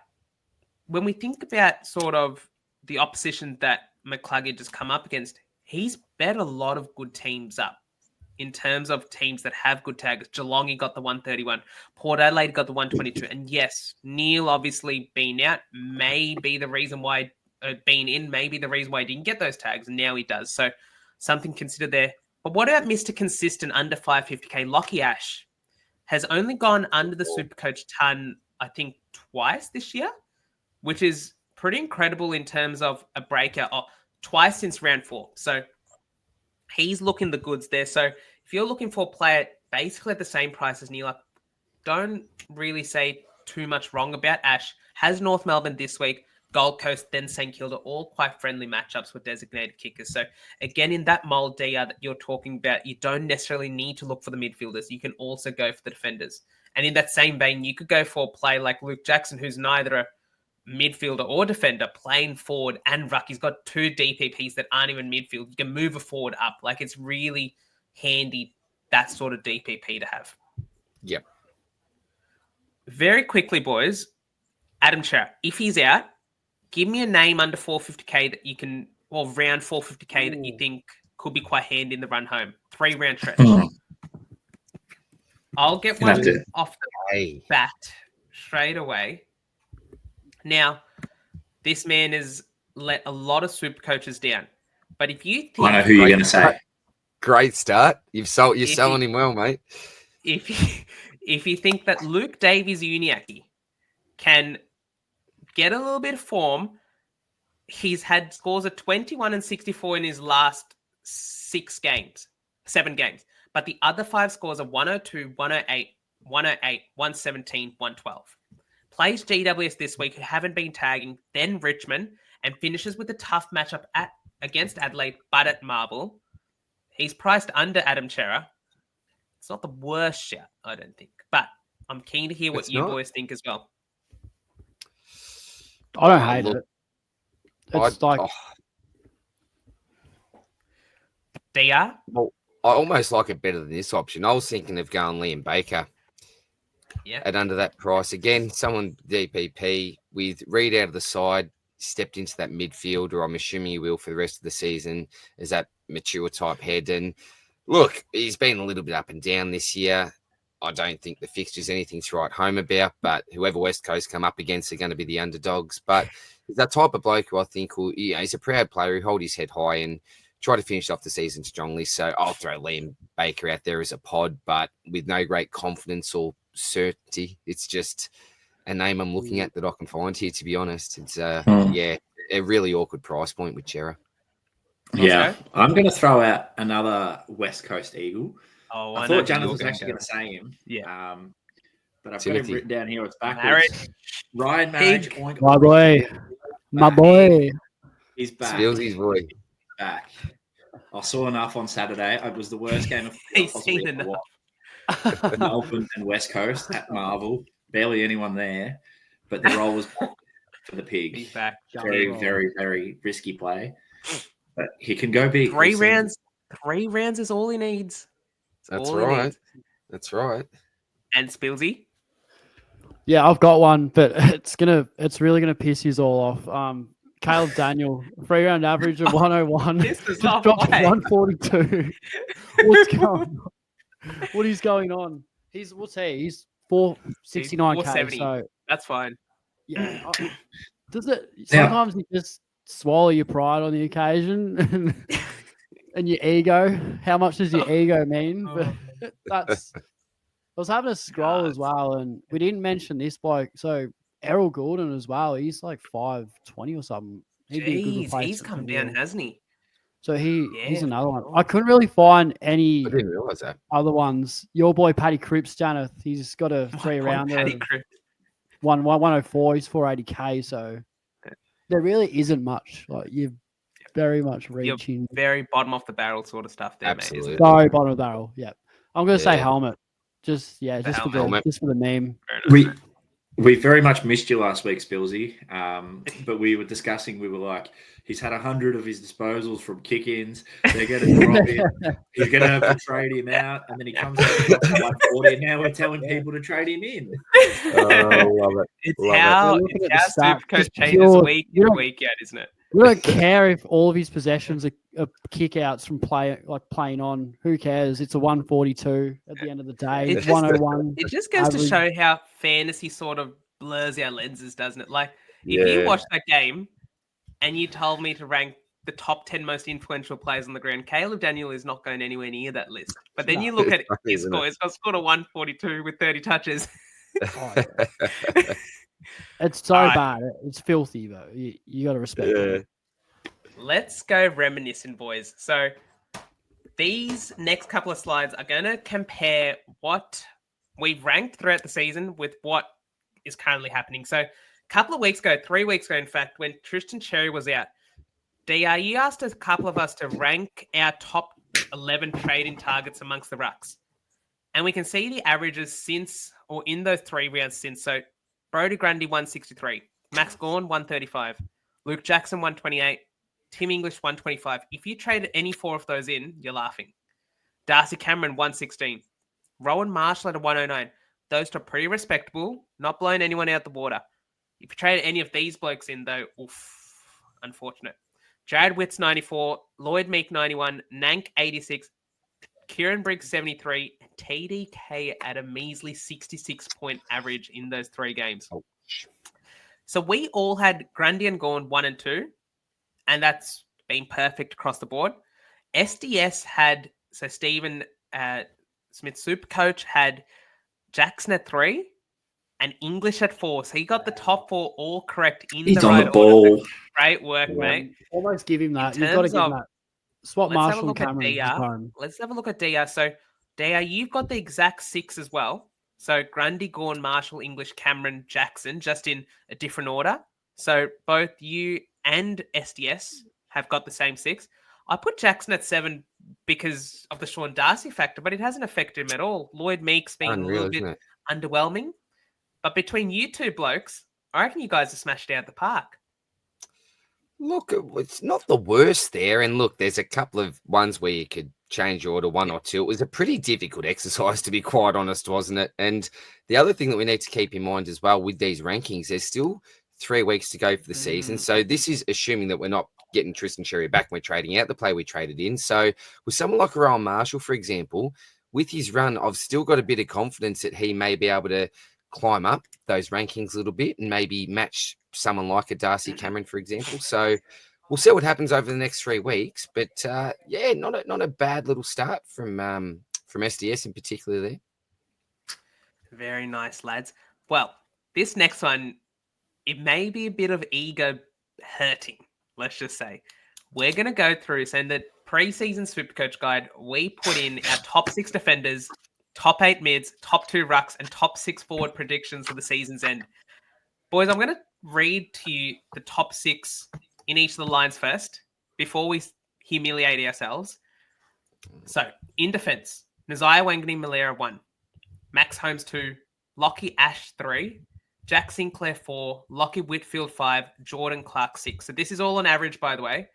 when we think about sort of the opposition that McCluggage has come up against, he's bet a lot of good teams up in terms of teams that have good tags. Geelong, he got the 131. Port Adelaide got the 122. And yes, Neil obviously being out may be the reason why, being in may be the reason why he didn't get those tags. And now he does. So something considered there. But what about Mr. Consistent under 550K? Lockie Ash has only gone under the Supercoach ton, I think, twice this year, which is pretty incredible in terms of a breakout. Twice since round 4. So he's looking the goods there. So if you're looking for a player basically at the same price as Neil, don't really say too much wrong about Ash. Has North Melbourne this week, Gold Coast, then St Kilda, all quite friendly matchups with designated kickers. So again, in that mold, DR, that you're talking about, you don't necessarily need to look for the midfielders. You can also go for the defenders. And in that same vein, you could go for a play like Luke Jackson, who's neither a midfielder or defender, playing forward and ruck. He's got 2 DPPs that aren't even midfield. You can move a forward up. Like, it's really handy, that sort of DPP to have. Yep. Very quickly, boys, Adam Chera, if he's out, give me a name under 450K that you can, or around 450K that you think could be quite handy in the run home. 3-round stretch. I'll get one off the bat straight away. Now, this man has let a lot of super coaches down. But if you think... I know who you're going to say. Great start. You're selling him well, mate. If you think that Luke Davies-Uniacke can get a little bit of form, he's had scores of 21 and 64 in his last 7 games. But the other 5 scores are 102, 108, 108, 117, 112. Plays GWS this week, who haven't been tagging, then Richmond, and finishes with a tough matchup against Adelaide, but at Marvel. He's priced under Adam Chera. It's not the worst shout, I don't think, but I'm keen to hear what you boys think as well. I don't hate it. It's DR? Well, I almost like it better than this option. I was thinking of going Liam Baker. Yeah. At under that price. Again, someone DPP with Reed out of the side, stepped into that midfield, or I'm assuming he will for the rest of the season, as that mature type head. And look, he's been a little bit up and down this year. I don't think the fixture's anything to write home about, but whoever West Coast come up against are going to be the underdogs. But he's that type of bloke who I think will, he's a proud player who hold his head high and try to finish off the season strongly. So I'll throw Liam Baker out there as a pod, but with no great confidence or certainty. It's just a name I'm looking at that I can find here, to be honest. It's a really awkward price point with Chera. Yeah, I'm going to throw out another West Coast Eagle. Oh, I thought Janath was actually going to say him. Yeah. But I've got him written down here. It's backwards. Marriage. Ryan Marriage. My boy. He's back. Spillsy's boy. Back. I saw enough on Saturday. It was the worst game of He's seen enough. Melbourne and West Coast at Marvel. Barely anyone there. But the role was for the pig. He's back. Very, very, very risky play. But he can go big. 3 rounds. 3 rounds is all he needs. That's right. That's right. And Spillsy? Yeah, I've got one, but it's really gonna piss you all off. Caleb Daniel, 3-round average of 101. This is dropped not right. 142. What's going on? What is going on? He's 469k. So that's fine. Yeah. Does it sometimes you just swallow your pride on the occasion and your ego? How much does your ego mean? But I was having a scroll as well, and we didn't mention this bloke. So Errol Goulden as well. He's like 520 or something. Jeez, he's come down, hasn't he? So he's another one. I couldn't really find any I didn't realize that. other ones. Your boy Paddy Cripps, Janath, he's got a 3-rounder. 104, he's 480k. So there really isn't much. Like you're very much reaching. You're very bottom off the barrel sort of stuff there, Absolutely. mate. Very bottom of the barrel. Yeah. I'm gonna say helmet. Just for the meme. We very much missed you last week, Spillsy. But we were discussing. We were like, he's had 100 of his disposals from kick-ins. They're going to drop him. He's going to have to trade him out, and then he comes out to 140. And now we're telling people to trade him in. Love it. It's how Supercoach changes week in, week out, isn't it? We don't care if all of his possessions are kick-outs from playing on. Who cares? It's a 142 at the end of the day. It's 101. It just goes to show how fantasy sort of blurs our lenses, doesn't it? Like, if you watch that game and you told me to rank the top 10 most influential players on the ground, Caleb Daniel is not going anywhere near that list. But then you look at his score. He's got scored a 142 with 30 touches. It's so bad. It's filthy, though. You got to respect it. Let's go reminiscing, boys. So these next couple of slides are going to compare what we've ranked throughout the season with what is currently happening. So a couple of weeks ago, 3 weeks ago, in fact, when Tristan Cherry was out, DR, you asked a couple of us to rank our top 11 trading targets amongst the rucks. And we can see the averages since, or in those 3 rounds since. So Brodie Grundy, 163. Max Gawn, 135. Luke Jackson, 128. Tim English, 125. If you traded any 4 of those in, you're laughing. Darcy Cameron, 116. Rowan Marshall at a 109. Those are pretty respectable, not blowing anyone out the water. If you traded any of these blokes in, though, unfortunate. Jared Witts, 94. Lloyd Meek, 91. Nank, 86. Kieran Briggs, 73. TDK at a measly 66-point average in those 3 games. So we all had Grundy and Gawn 1 and 2, and that's been perfect across the board. SDS had, so Stephen Smith Supercoach had Jackson at 3 and English at 4. So he got the top 4 all correct in He's the right on the ball. order. Great work, mate. Almost give him that. You've got to give him that. Swap Marshall and Cameron. Let's have a look at DR. So, DR, you've got the exact 6 as well. So, Grundy, Gawn, Marshall, English, Cameron, Jackson, just in a different order. So, both you and SDS have got the same 6. I put Jackson at 7 because of the Sean Darcy factor, but it hasn't affected him at all. Lloyd Meeks being Unreal, a little isn't bit it? underwhelming. But between you two blokes, I reckon you guys have smashed it out the park. Look, it's not the worst there. And look, there's a couple of ones where you could change your order, one or two. It was a pretty difficult exercise, to be quite honest, wasn't it? And the other thing that we need to keep in mind as well with these rankings, there's still 3 weeks to go for the season. So this is assuming that we're not getting Tristan Cherry back and we're trading out the player we traded in. So with someone like Rowan Marshall, for example, with his run, I've still got a bit of confidence that he may be able to climb up those rankings a little bit and maybe match someone like a Darcy Cameron, for example. So we'll see what happens over the next 3 weeks. But yeah, not a bad little start from SDS in particular there. Very nice, lads. Well, this next one, it may be a bit of ego hurting, let's just say. We're going to go through, so in the preseason Supercoach guide, we put in our top 6 defenders, top 8 mids, top 2 rucks, and top 6 forward predictions for the season's end. Boys, I'm going to read to you the top 6 in each of the lines first before we humiliate ourselves. So, in defense, Nazaya Wangani Malera 1, Max Holmes 2, Lockie Ash 3, Jack Sinclair 4, Lockie Whitfield 5, Jordan Clark 6. So this is all on average, by the way.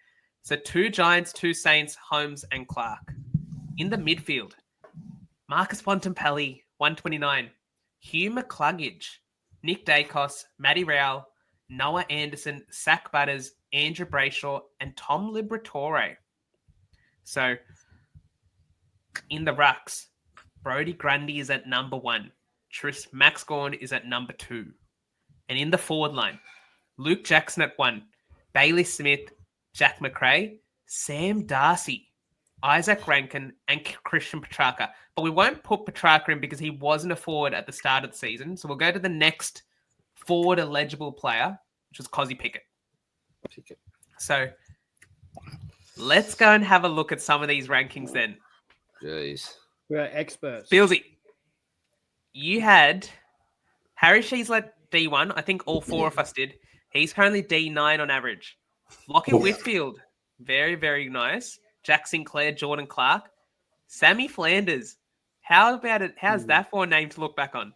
So 2 Giants, 2 Saints, Holmes and Clark. In the midfield, Marcus Bontempelli, 129, Hugh McCluggage, Nick Dacos, Matty Rowell, Noah Anderson, Zach Butters, Andrew Brayshaw, and Tom Liberatore. So in the rucks, Brody Grundy is at number 1. Max Gorn is at number 2. And in the forward line, Luke Jackson at 1, Bailey Smith, Jack McRae, Sam Darcy, Isaac Rankin, and Christian Petrarca. But we won't put Petrarca in because he wasn't a forward at the start of the season. So we'll go to the next forward eligible player, which was Cozzy Pickett. So let's go and have a look at some of these rankings then. Jeez. We're experts. Spillsy, you had Harry Sheasler D1. I think all 4 of us did. He's currently D9 on average. Lockie Whitfield, very, very nice. Jack Sinclair, Jordan Clark. Sammy Flanders. How about it? How's that for a name to look back on?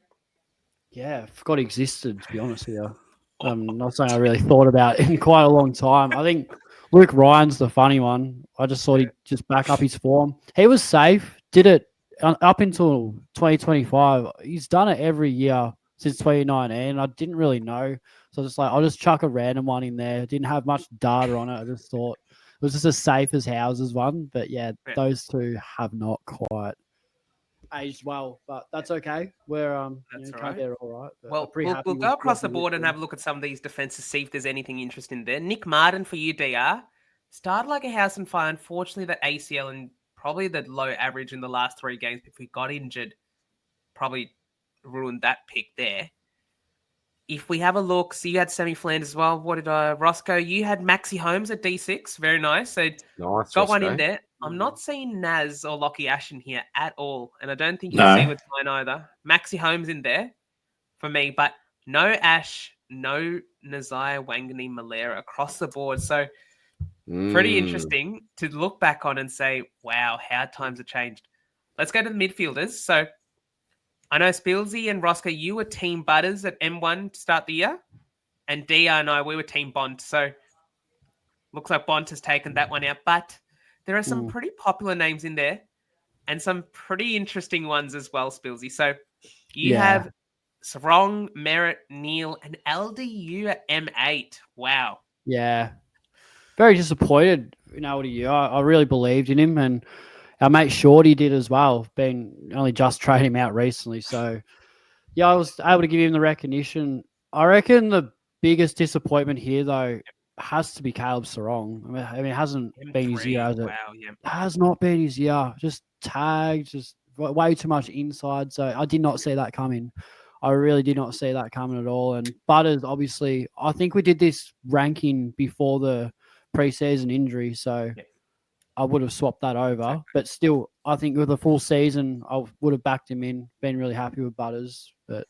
Yeah, I forgot he existed, to be honest with you. Not something I really thought about in quite a long time. I think Luke Ryan's the funny one. I just thought he'd just back up his form. He was safe, did it up until 2025. He's done it every year since 2019. I didn't really know. So I was just like, I'll just chuck a random one in there. Didn't have much data on it. I just thought it was just as safe as houses one. But yeah, those two have not quite aged well. But that's okay. We're that's all right. right. They're all right. Well, we'll go across the board and have a look at some of these defenses, see if there's anything interesting there. Nick Martin for you, DR. Started like a house on fire. Unfortunately, the ACL and probably the low average in the last 3 games if he got injured probably ruined that pick there. If we have a look, so you had Sammy Flanders as well. What did Rossco? You had Maxi Holmes at D6. Very nice. So Nice, got Rossco. one in there. I'm not seeing Naz or Lockie Ash in here at all. And I don't think you'll see with mine either. Maxi Holmes in there for me, but no Ash, no Nazaya Wangani Malera across the board. So pretty interesting to look back on and say, wow, how times have changed. Let's go to the midfielders. So I know Spillsy and Rossco, you were Team Butters at M1 to start the year. And DR and I, we were Team Bont. So looks like Bont has taken that one out. But there are some pretty popular names in there and some pretty interesting ones as well, Spillsy. So you have Sarong, Merritt, Neil, and LDU at M8. Wow. Yeah. Very disappointed in LDU. I really believed in him, and our mate Shorty did as well, being only just traded him out recently. So, yeah, I was able to give him the recognition. I reckon the biggest disappointment here, though, has to be Caleb Sarong. I mean it hasn't been his year, has it? Wow, yeah. It has not been his year. Just tagged, just way too much inside. So I did not see that coming. I really did not see that coming at all. And Butters, obviously, I think we did this ranking before the preseason injury, so I would have swapped that over. But still, I think with a full season, I would have backed him in, been really happy with Butters. But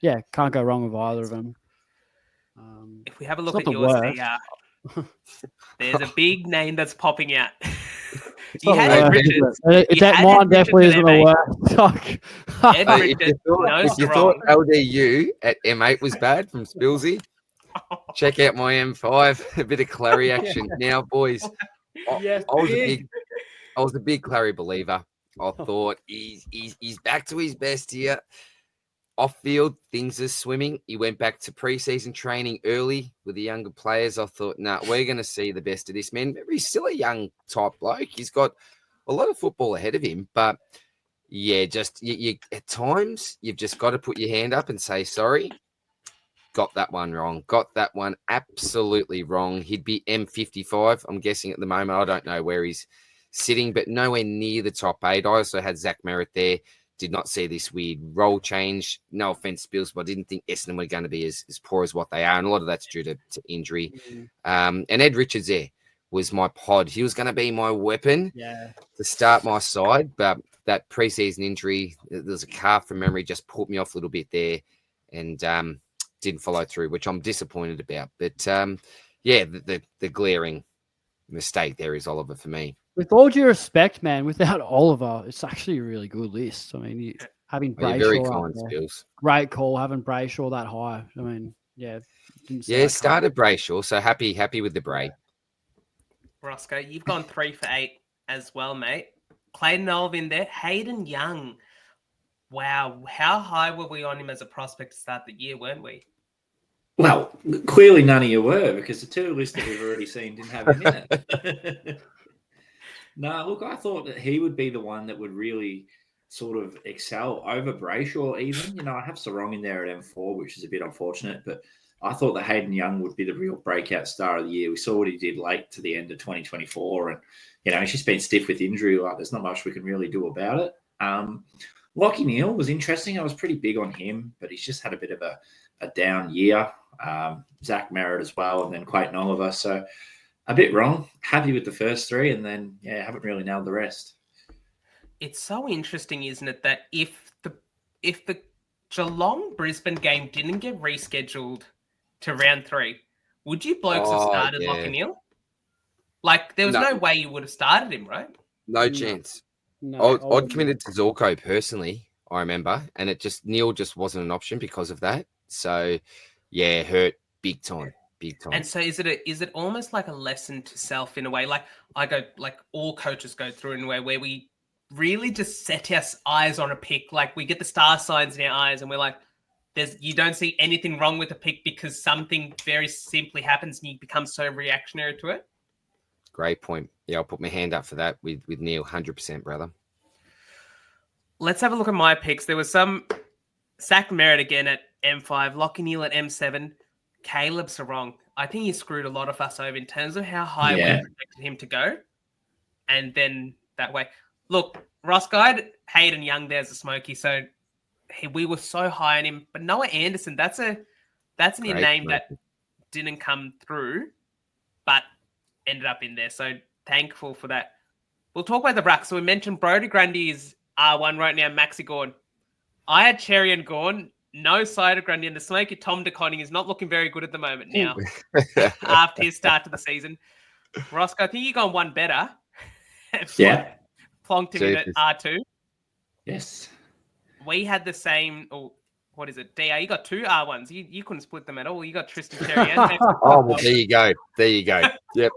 yeah, can't go wrong with either of them. If we have a look at yours, There's a big name that's popping out. It's You not had the Ed worst, Richards. is it? You had Mine Ed definitely Richards isn't at the worst. Ed Hey, Richards, no if you strong. thought LDU at M8 was bad from Spillsy, check out my M5. A bit of Clary action. Now, boys, Yes, I was a big Clary believer. I thought he's back to his best here. Off field, things are swimming. He went back to preseason training early with the younger players. I thought, nah, we're going to see the best of this man. He's still a young type bloke. He's got a lot of football ahead of him, but yeah, just you at times you've just got to put your hand up and say sorry. Got that one wrong. Got that one absolutely wrong. He'd be M55, I'm guessing at the moment. I don't know where he's sitting, but nowhere near the top 8. I also had Zach Merritt there. Did not see this weird role change. No offense, Spills, but I didn't think Essendon were going to be as poor as what they are. And a lot of that's due to injury. And Ed Richards there was my pod. He was going to be my weapon to start my side. But that preseason injury, there's a calf from memory, just put me off a little bit there and didn't follow through, which I'm disappointed about. But yeah, the glaring mistake there is Oliver for me. With all due respect, man, without Oliver, it's actually a really good list. I mean, having Oh, you're very Brayshaw, kind, Spills. great call. Having Brayshaw that high. I mean, yeah. Yeah, started Brayshaw, so happy with the Bray. Rossco, you've gone 3 for 8 as well, mate. Clayton Olive in there. Hayden Young. Wow, how high were we on him as a prospect to start the year, weren't we? Well, clearly none of you were, because the 2 lists that we've already seen didn't have him in it. No, look, I thought that he would be the one that would really sort of excel over Brayshaw even. You know, I have Sarong in there at M4, which is a bit unfortunate, but I thought that Hayden Young would be the real breakout star of the year. We saw what he did late to the end of 2024, and, you know, he's just been stiff with injury. Like, there's not much we can really do about it. Lockie Neal was interesting. I was pretty big on him, but he's just had a bit of a down year. Zach Merritt as well, and then Clayton Oliver. So a bit wrong. Happy with the first 3, and then, yeah, haven't really nailed the rest. It's so interesting, isn't it, that if the Geelong-Brisbane game didn't get rescheduled to round 3, would you blokes have started Lockie Neal? Like, there was no way you would have started him, right? No chance. No, I'd committed to Zorko personally, I remember, and Neil just wasn't an option because of that. So, yeah, hurt big time. And so is it almost like a lesson to self in a way? Like all coaches go through in a way where we really just set our eyes on a pick. Like, we get the star signs in our eyes and we're like, you don't see anything wrong with the pick because something very simply happens and you become so reactionary to it. Great point. Yeah, I'll put my hand up for that with Neil, 100%, brother. Let's have a look at my picks. There was some Zach Merritt again at M5, Lockie Neal at M7, Caleb Sarong. I think he screwed a lot of us over in terms of how high we expected him to go. And then that way. Look, Rossco had Hayden Young there as a smoky, so we were so high on him. But Noah Anderson, that's a name that didn't come through, but ended up in there. So thankful for that. We'll talk about the ruck. So we mentioned Brodie Grundy is R1 right now, Maxi Gawn. I had Cherry and Gawn, no side of Grundy, and the smoky Tom DeConning is not looking very good at the moment now after his start to the season. Rossco, I think you gone one better. Yeah. Plonked him in at R2. Yes. We had the same, what is it? DR, you got 2 R1s. You couldn't split them at all. You got Tristan Cherry and well, there you go. Yep.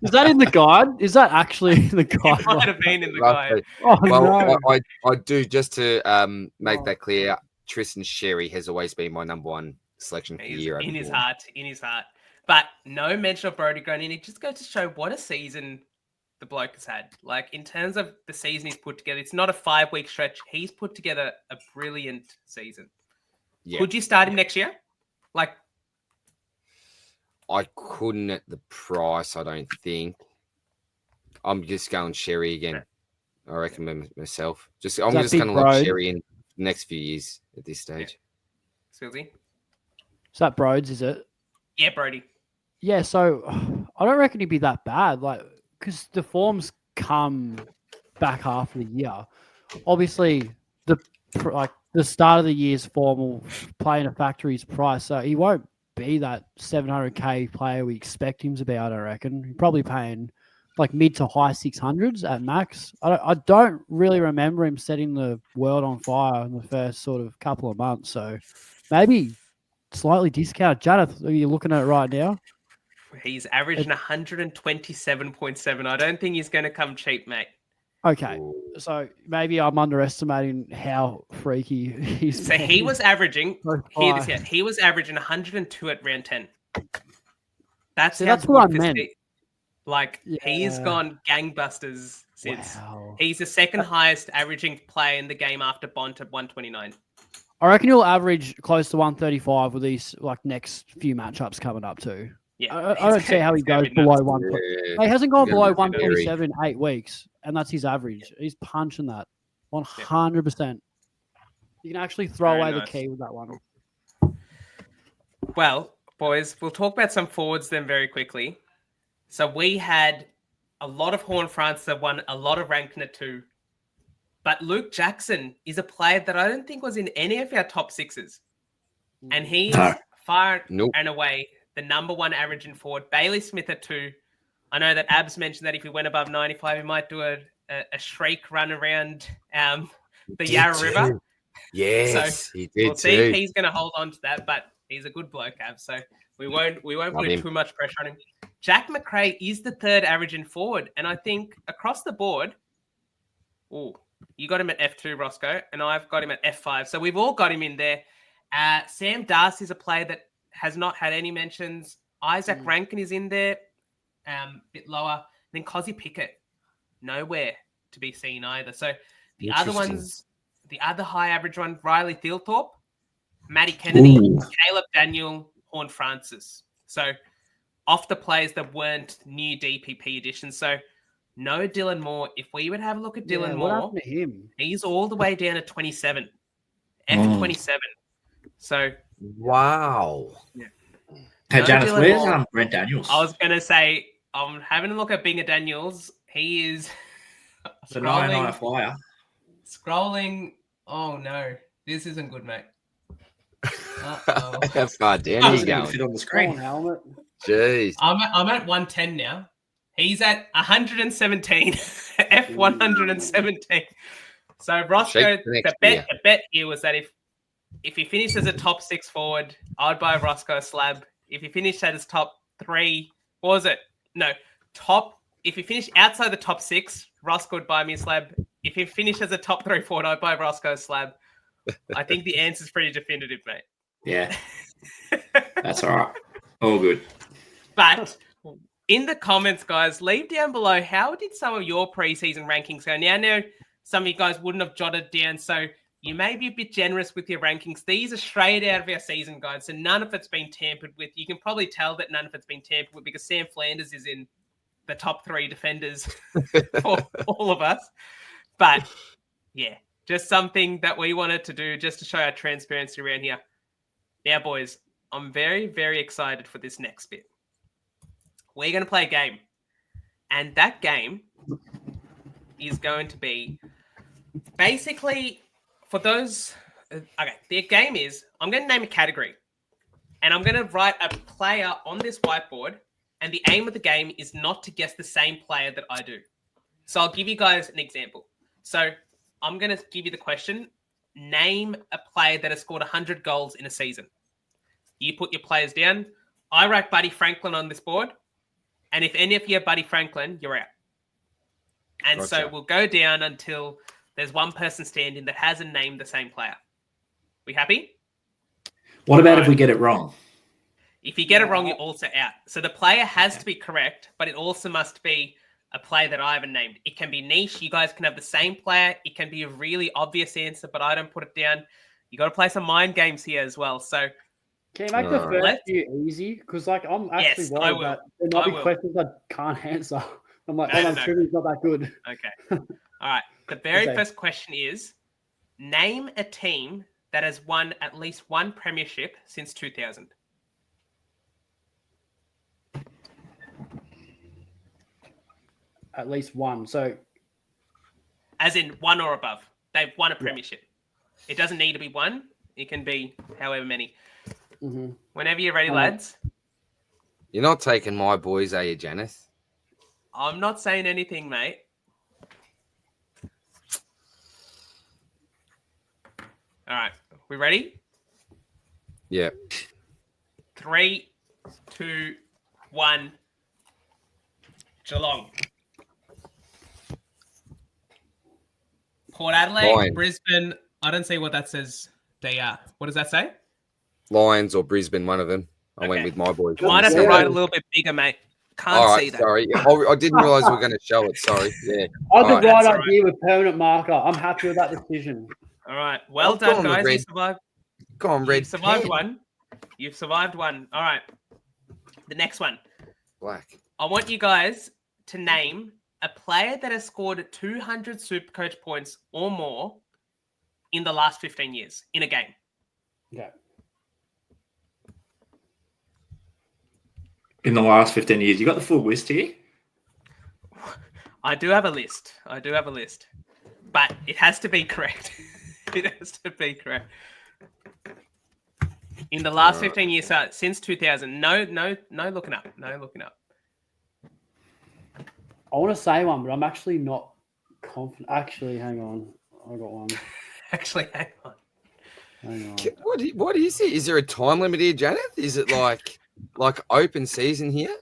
Is that in the guide? Is that actually in the guide? It might have been in the guide. Oh, well, no. I do, just to make that clear, Tristan Sherry has always been my number 1 selection for the year. In his heart. But no mention of Brodie Grundy. And it just goes to show what a season the bloke has had. Like, in terms of the season he's put together, it's not a 5-week stretch. He's put together a brilliant season. Yeah. Could you start him next year? Like, I couldn't at the price, I don't think. I'm just going Sherry again. I reckon myself. I'm just going to lock Sherry in the next few years at this stage. Spillsy? Is that Broads, is it? Yeah, Brodie. Yeah, so I don't reckon he'd be that bad. Like, because the forms come back half of the year. Obviously, the start of the year's form will play in a factory's price, so he won't be that 700k player we expect him to be. I don't reckon. He's probably paying like mid to high 600s at max. I don't really remember him setting the world on fire in the first sort of couple of months. So maybe slightly discounted. Janath, are you looking at it right now? He's averaging 127.7. I don't think he's going to come cheap, mate. Okay, so maybe I'm underestimating how freaky he's. So he was averaging. So Hear this yet? He was averaging 102 at round 10. That's See, how that's what good I this meant. is. Like he's Yeah. gone gangbusters since. Wow. He's the second highest averaging player in the game after Bont at 129. I reckon he'll average close to 135 with these like next few matchups coming up too. Yeah, I don't see how he goes below one. Yeah. He hasn't gone He's below gonna be 127 in 8 weeks, and that's his average. He's punching that 100%. You can actually throw Very away nice. the key with that one. Well, boys, we'll talk about some forwards then very quickly. So we had a lot of horne-francis that won a lot of ranking at 2. But Luke Jackson is a player that I don't think was in any of our top 6s. And he's far and away the number 1 averaging forward. Bailey Smith at 2. I know that Abs mentioned that if he went above 95, he might do a shriek run around the Yarra River. Yes, he did we'll see if he's going to hold on to that, but he's a good bloke, Abs. So we won't put too much pressure on him. Jack McRae is the 3rd averaging forward, and I think across the board, you got him at F2, Rossco, and I've got him at F5. So we've all got him in there. Sam Darcy is a player that has not had any mentions. Isaac Rankin is in there, a bit lower. Then Cozzy Pickett, nowhere to be seen either. So the other ones, the other high average one, Riley Thilthorpe, Matty Kennedy, Caleb Daniel, horne-francis. So off the players that weren't new DPP additions. So no Dylan Moore. If we would have a look at Dylan Moore, what happened to him? He's all the way down at 27. F27. So wow. Yeah. Hey, Janath, where's Brent Daniels? I was gonna say I'm having a look at Binger Daniels. He is the 99 flyer. Scrolling. Oh no, this isn't good, mate. How far down you going? Fit on the screen. Helmet. Jeez. I'm at 110 now. He's at 117. F117. So Rossco, the bet here was that if he finished as a top 6 forward, I'd buy Rossco a slab. If he finished at his top 3, what was it? No, if he finished outside the top 6, Rossco would buy me a slab. If he finished as a top 3 forward, I'd buy Rossco a slab. I think the answer's pretty definitive, mate. Yeah. That's all right. All good. But in the comments, guys, leave down below, how did some of your preseason rankings go? Now, I know some of you guys wouldn't have jotted down, so you may be a bit generous with your rankings. These are straight out of our season guide, so none of it's been tampered with. You can probably tell that none of it's been tampered with because Sam Flanders is in the top 3 defenders for all of us. But, yeah, just something that we wanted to do just to show our transparency around here. Now, boys, I'm very, very excited for this next bit. We're going to play a game. And that game is going to be basically for those. Okay, the game is I'm going to name a category. And I'm going to write a player on this whiteboard. And the aim of the game is not to guess the same player that I do. So I'll give you guys an example. So I'm going to give you the question. Name a player that has scored 100 goals in a season. You put your players down. I write Buddy Franklin on this board. And if any of you are Buddy Franklin, you're out. And so we'll go down until there's one person standing that hasn't named the same player. We happy? What about if we get it wrong? If you get it wrong, you're also out. So the player has to be correct, but it also must be a player that I haven't named. It can be niche. You guys can have the same player. It can be a really obvious answer, but I don't put it down. You got to play some mind games here as well. So can you make the first few easy? Because I'm actually worried that there might be questions I can't answer. I'm like, my trivia's not that good. Okay. All right. The very first question is, name a team that has won at least one premiership since 2000. At least one. So, as in one or above. They've won a premiership. It doesn't need to be one. It can be however many. Mm-hmm. Whenever you're ready, All right. lads. You're not taking my boys, are you, Janath? I'm not saying anything, mate. All right. We ready? Yeah. 3, 2, 1. Geelong. Port Adelaide, Lions. Brisbane. I don't see what that says. What does that say? Lions or Brisbane, one of them. I went Okay. with my boys. You might have to Yeah. write a little bit bigger, mate. Can't All see right, that. sorry. I didn't realize we were going to show it. Sorry. Yeah. I had the All right That's all right. idea with permanent marker. I'm happy with that decision. All right. Well I've done, gone with guys. You red. survived. Go on, red. You've survived pen. one. You've survived one. All right. The next one. Black. I want you guys to name a player that has scored 200 Supercoach points or more in the last 15 years in a game. Okay. In the last 15 years, you got the full list here. I do have a list. But it has to be correct. It has to be correct. In the last 15 years, since 2000. No looking up. No looking up. I want to say one, but I'm actually not confident. Actually, hang on. I got one. Actually, hang on. Hang on. What is it? Is there a time limit here, Janath? Is it like open season here?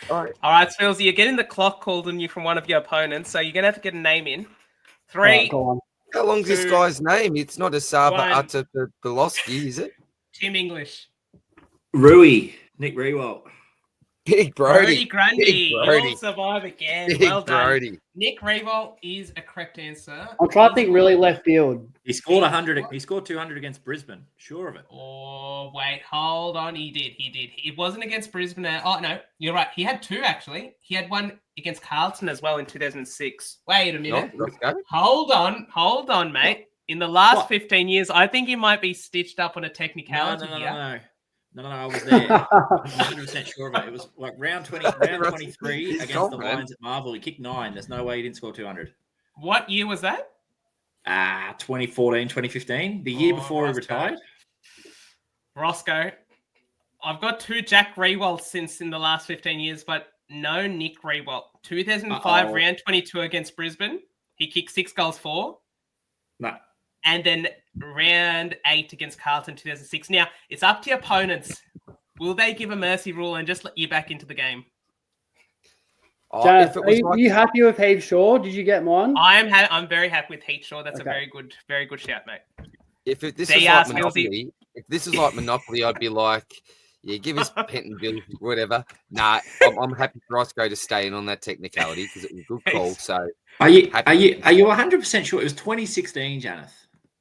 All right, Spillsy, you're getting the clock called on you from one of your opponents, so you're going to have to get a name in. 3. Right, go on. How long's this 2, guy's name? It's not a Saba 1. Uta Belosky, is it? Tim English. Rui, Nick Rewalt. Big Brody Brody. Grundy. Big Brody. You'll survive again. Big Well done. Brody. Nick Rewalt is a correct answer. I'm trying to think really left field. He scored 100. He scored 200 against Brisbane. Sure of it. Oh, wait. Hold on. He did. It wasn't against Brisbane. Oh, no. You're right. He had 2, actually. He had one against Carlton as well in 2006. Wait a minute. Hold on, mate. In the last 15 years, I think he might be stitched up on a technicality here. No, I was there. I'm 100% sure of it. It was like round 23 against the Lions at Marvel. He kicked 9. There's no way he didn't score 200. What year was that? 2014, 2015. The year before he retired. Rossco. I've got 2 Jack Rewalts since in the last 15 years, but no Nick Rewalt. 2005 round 22 against Brisbane. He kicked 6 goals 4. No. And then round 8 against Carlton 2006. Now, it's up to your opponents. Will they give a mercy rule and just let you back into the game? Janath, are you happy with Heath Shaw? Did you get mine? I'm very happy with Heath Shaw. That's Okay. a very good shout, mate. If this is like Monopoly, I'd be like, yeah, give us Pentonville, whatever. Nah, I'm happy for Rossco to stay in on that technicality because it was a good call. So are you 100% sure it was 2016, Janath?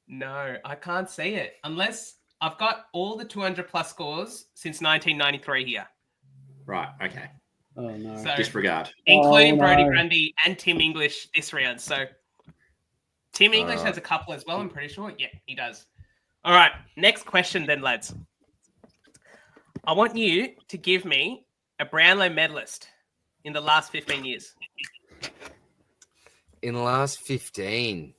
No, I can't see it unless I've got all the 200 plus scores since 1993 here. Right. Okay. Oh no. So, disregard. Including Brody Grundy and Tim English this round. So Tim English right. has a couple as well, I'm pretty sure. Yeah, he does. All right. Next question then, lads. I want you to give me a Brownlow medalist in the last 15 years. in the last 15.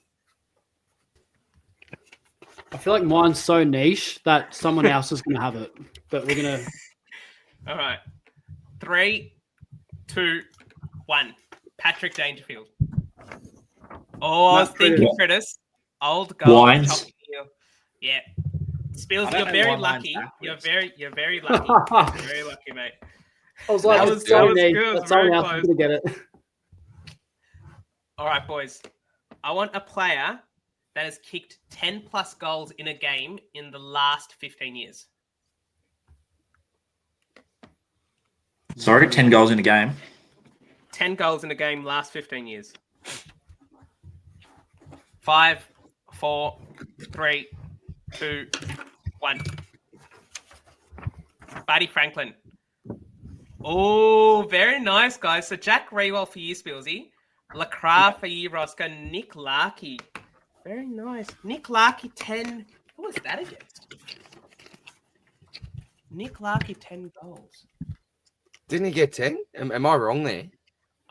I feel like mine's so niche that someone else is going to have it. But we're going to... All right. 3, 2, 1. Patrick Dangerfield. Oh, I was thinking, Curtis. Old goal. Wines. Yeah. Spills, you're very lucky. You're very lucky. You're very lucky, mate. I was like, That was good. But someone else is going to get it. All right, boys. I want a player that has kicked 10 plus goals in a game in the last 15 years. Sorry, 10 goals in a game. 10 goals in a game last 15 years. 5, 4, 3, 2, 1. Buddy Franklin. Oh, very nice, guys. So Jack Rewalt for you, Spillsy. Lacroix for you, Rossco. Nick Larkey. Very nice. Nick Larkey, 10. Who was that against? Nick Larkey, 10 goals. Didn't he get 10? Am I wrong there?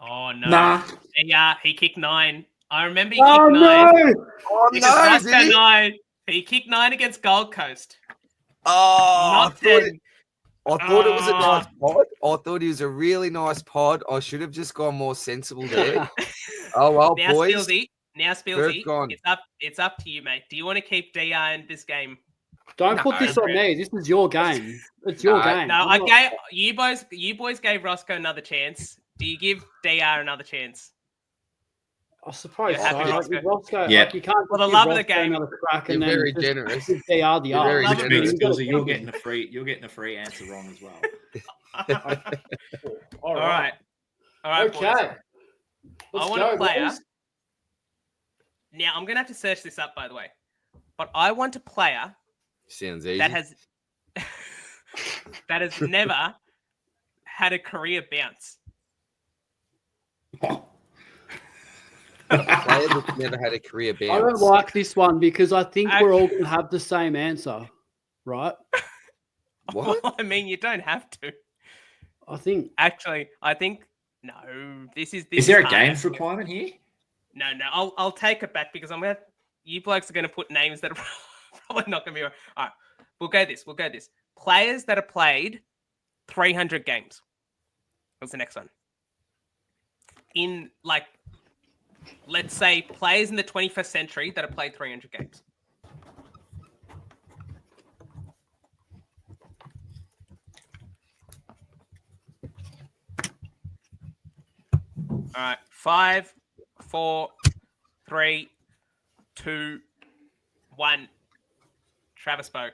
Oh, no. Nah. Yeah, he kicked 9. I remember he kicked 9. No! Oh, Because Rossco 9. He kicked 9 against Gold Coast. Oh, Nothing. I thought it was a nice pod. I thought he was a really nice pod. I should have just gone more sensible there. Oh well, Now, boys. Spillsy, gone. it's up to you, mate. Do you want to keep DR in this game? Don't No, put this on me. This is your game. It's your game. No, I'm not- you boys gave Rossco another chance. Do you give DR another chance? I suppose You're so. happy, Like, Rossco? with Roscoe, Yeah. like, you can't For the give love of the Roscoe game. another crack You're and then very just generous. give DR the You're R. very Love Which it. means, You've got to Spillsy, you're think getting a free answer wrong as well. All All right. Okay. Boys. Let's I want go, a player. boys. Now I'm gonna have to search this up, by the way. But I want a player Sounds easy. that has never had a career bounce. A player that's never had a career bounce. I don't like this one because I think we're all going to have the same answer, right? What? Well, I mean, you don't have to. I think Actually, I think no. This is Is there a hard. games requirement here? No. I'll take it back because you blokes are gonna put names that are probably not gonna be right. All right, we'll go this. Players that have played 300 games. What's the next one? In let's say players in the 21st century that have played 300 games. All right, 5, 4, 3, 2, 1. Travis spoke.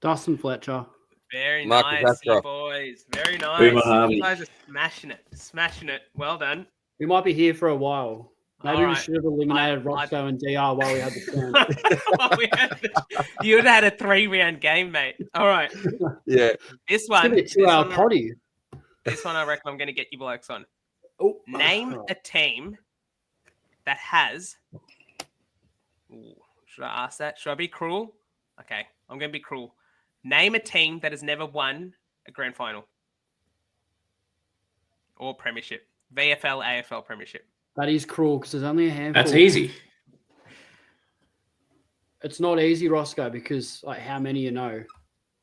Dustin Fletcher. Very Marcus nice, you Ashcroft. boys. Very nice. Boomer Harvey. You guys are smashing it. Well done. We might be here for a while. Maybe All we right. should have eliminated I- Roscoe and DR while we had the chance. You would have had a 3-round game, mate. All right. Yeah. This It's one. going to be a This 2-hour one, potty. this one I reckon I'm going to get you blokes on. Oh, Name a team that has. Ooh, should I ask that? Should I be cruel? Okay, I'm going to be cruel. Name a team that has never won a grand final or premiership. VFL, AFL premiership. That is cruel because there's only a handful. That's easy. It's not easy, Roscoe, because how many you know.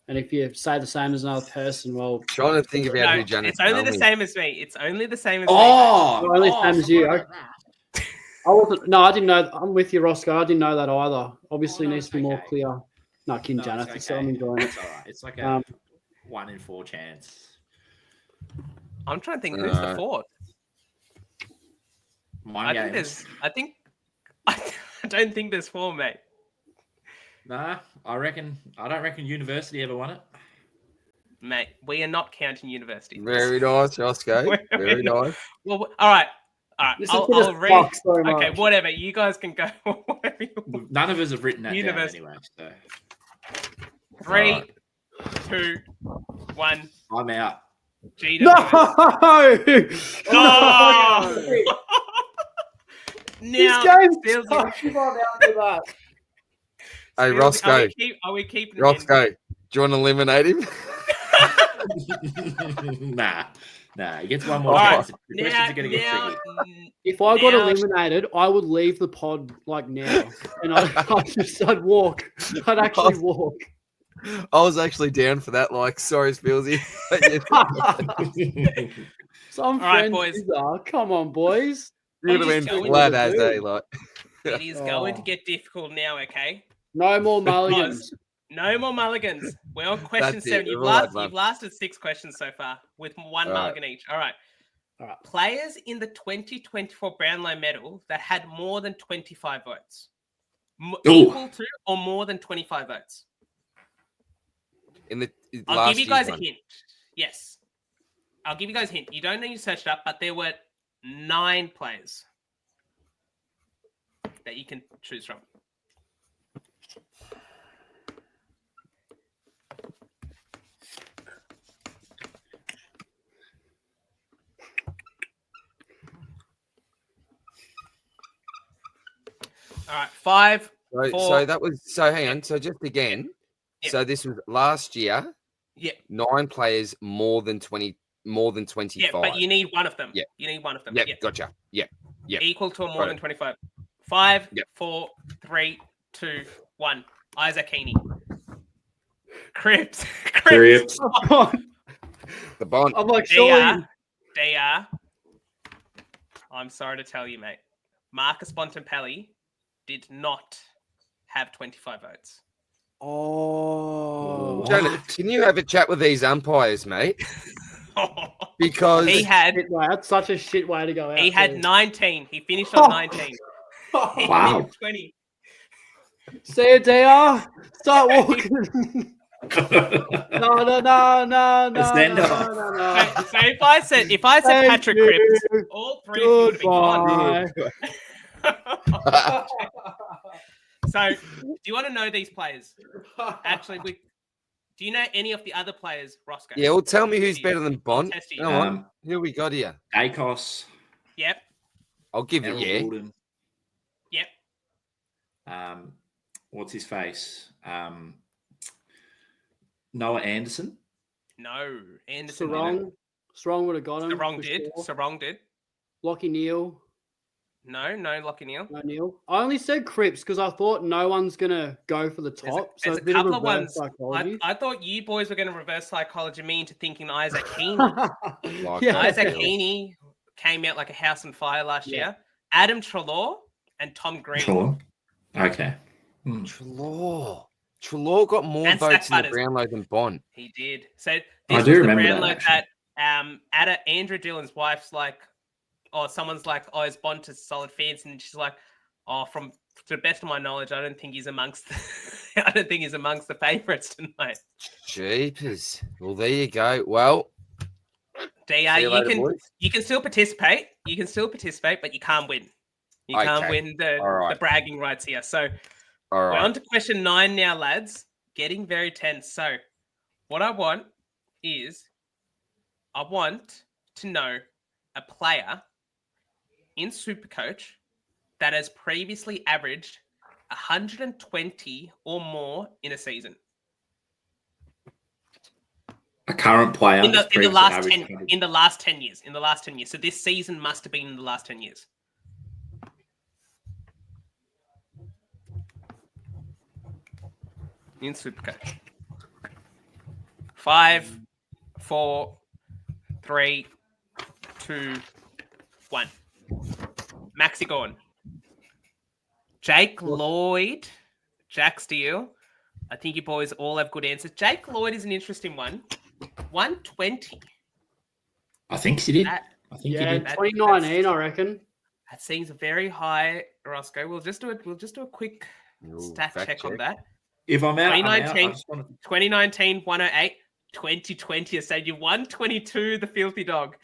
And if you say the same as another person, well, Trying to think about No, who Janath it's only the told me. same as me. It's only the same as me. only the same as you. I wasn't. No, I didn't know. I'm with you, Roscoe. I didn't know that either. Obviously, Oh, no, needs it's to be more okay. clear. No, King No, it's Janath. okay. So I'm enjoying it. It's all right. It's like a 1 in 4 chance. I'm trying to think who's the fourth. Mind games. I don't think there's 4, mate. Nah, I don't reckon university ever won it. Mate, we are not counting university. Very nice, Rossco. We're Very not- nice. Well, all right. Listen I'll to this read. fuck so Okay, much. whatever. You guys can go. Whatever you want. None of us have written that down University. anyway. So 3, Alright. 2, 1. I'm out. GW. No! Oh! Now, This game's Spillsy- tough. Come on after that. Hey, Spillsy, Rossco. Are we keeping? Rossco, do you want to eliminate him? Nah. He gets one more All right. chance. The questions are going to get tricky. If I got Now- eliminated, I would leave the pod now, and I'd walk. I'd actually walk. I was actually down for that. Sorry, Spillsy. Some All right, friends boys. are. Come on, boys. You would have just been going flat to as do. It is going to Oh. get difficult now. Okay. No more mulligans. No more mulligans. We're on question That's it, 7. the You've right one. lasted 6 questions so far with 1 All right. mulligan each. All right. All right. Players in the 2024 Brownlow medal that had more than 25 votes. Ooh. Equal to or more than 25 votes. In the I'll last give you guys a year's one. hint. Yes. I'll give you guys a hint. You don't need to search it up, but there were 9 players that you can choose from. All right, 5. So Four. that was hang on. So just again. Yeah. So this was last year. Yeah. 9 players more than 25. Yeah, but you need one of them. Yeah. You need one of them. Yeah, Yeah. gotcha. Yeah. Yeah. Equal to or more Got than it. 25. 5, Yeah. 4, 3, 2, 1. Isaac Heaney. Cripps. Cripps. The Bond. I'm like, surely. DR. I'm sorry to tell you, mate. Marcus Bontempelli did not have 25 votes. Oh. Janath, can you have a chat with these umpires, mate? Because He had Shit way. That's such a shit way to go out. he had too. 19. He finished on 19. He Wow. finished 20. See you, DR. Start walking. No. Send off. So if I said Thank Patrick you. Cripps, all three of you would have been gone. Goodbye. So, do you want to know these players? Actually, do you know any of the other players, Rossco? yeah, well, tell me who's better than Bond. Test you. Go on. Who we got here? Akos. Yep. I'll give it. Errol Yeah. Goulden. Yep. What's his face? Noah Anderson. No. Anderson. Sarong would have got him. Sarong for did. sure. Sarong did. Lockie Neal. No, Lockie Neal. No, Neil. I only said Cripps because I thought no one's gonna go for the top. There's so a couple of reverse ones. psychology. I thought you boys were going to reverse psychology me into thinking Isaac Heaney. Like Yeah. that. Isaac Heaney came out like a house on fire last year. Adam Treloar and Tom Green. Sure. Okay. Treloar got more And votes Stack in the Brownlow than Bond. He did. So I this do was the remember Brownlow that, that Andrew Dillon's wife's like, or someone's like, oh, is Bond to solid fans? And she's like, oh, to the best of my knowledge, I don't think he's amongst the favourites tonight. Jeepers. Well, there you go. Well, DR, see you later, boys. you can still participate. You can still participate, but you can't win. You can't Okay. win the bragging rights here. So all we're right. on to question 9 now, lads. Getting very tense. So what I want is I want to know a player in Supercoach that has previously averaged 120 or more in a season. A current player In the last 10 10. in the last 10 years. In the last 10 years. So this season must have been in the last 10 years. In Supercoach. 5, 4, 3, 2, 1. Maxi Gorn. Jake Lloyd. Jack Steele. I think you boys all have good answers. Jake Lloyd is an interesting one. 120. I think he did. That, I think Yeah, he did. 2019, I reckon. that seems very high, Rossco. We'll just do a quick Ooh, stat fact check on that. If I'm out, I'm out. 2019. I just want to... 2019, 108. 2020, I said you 122, the filthy dog.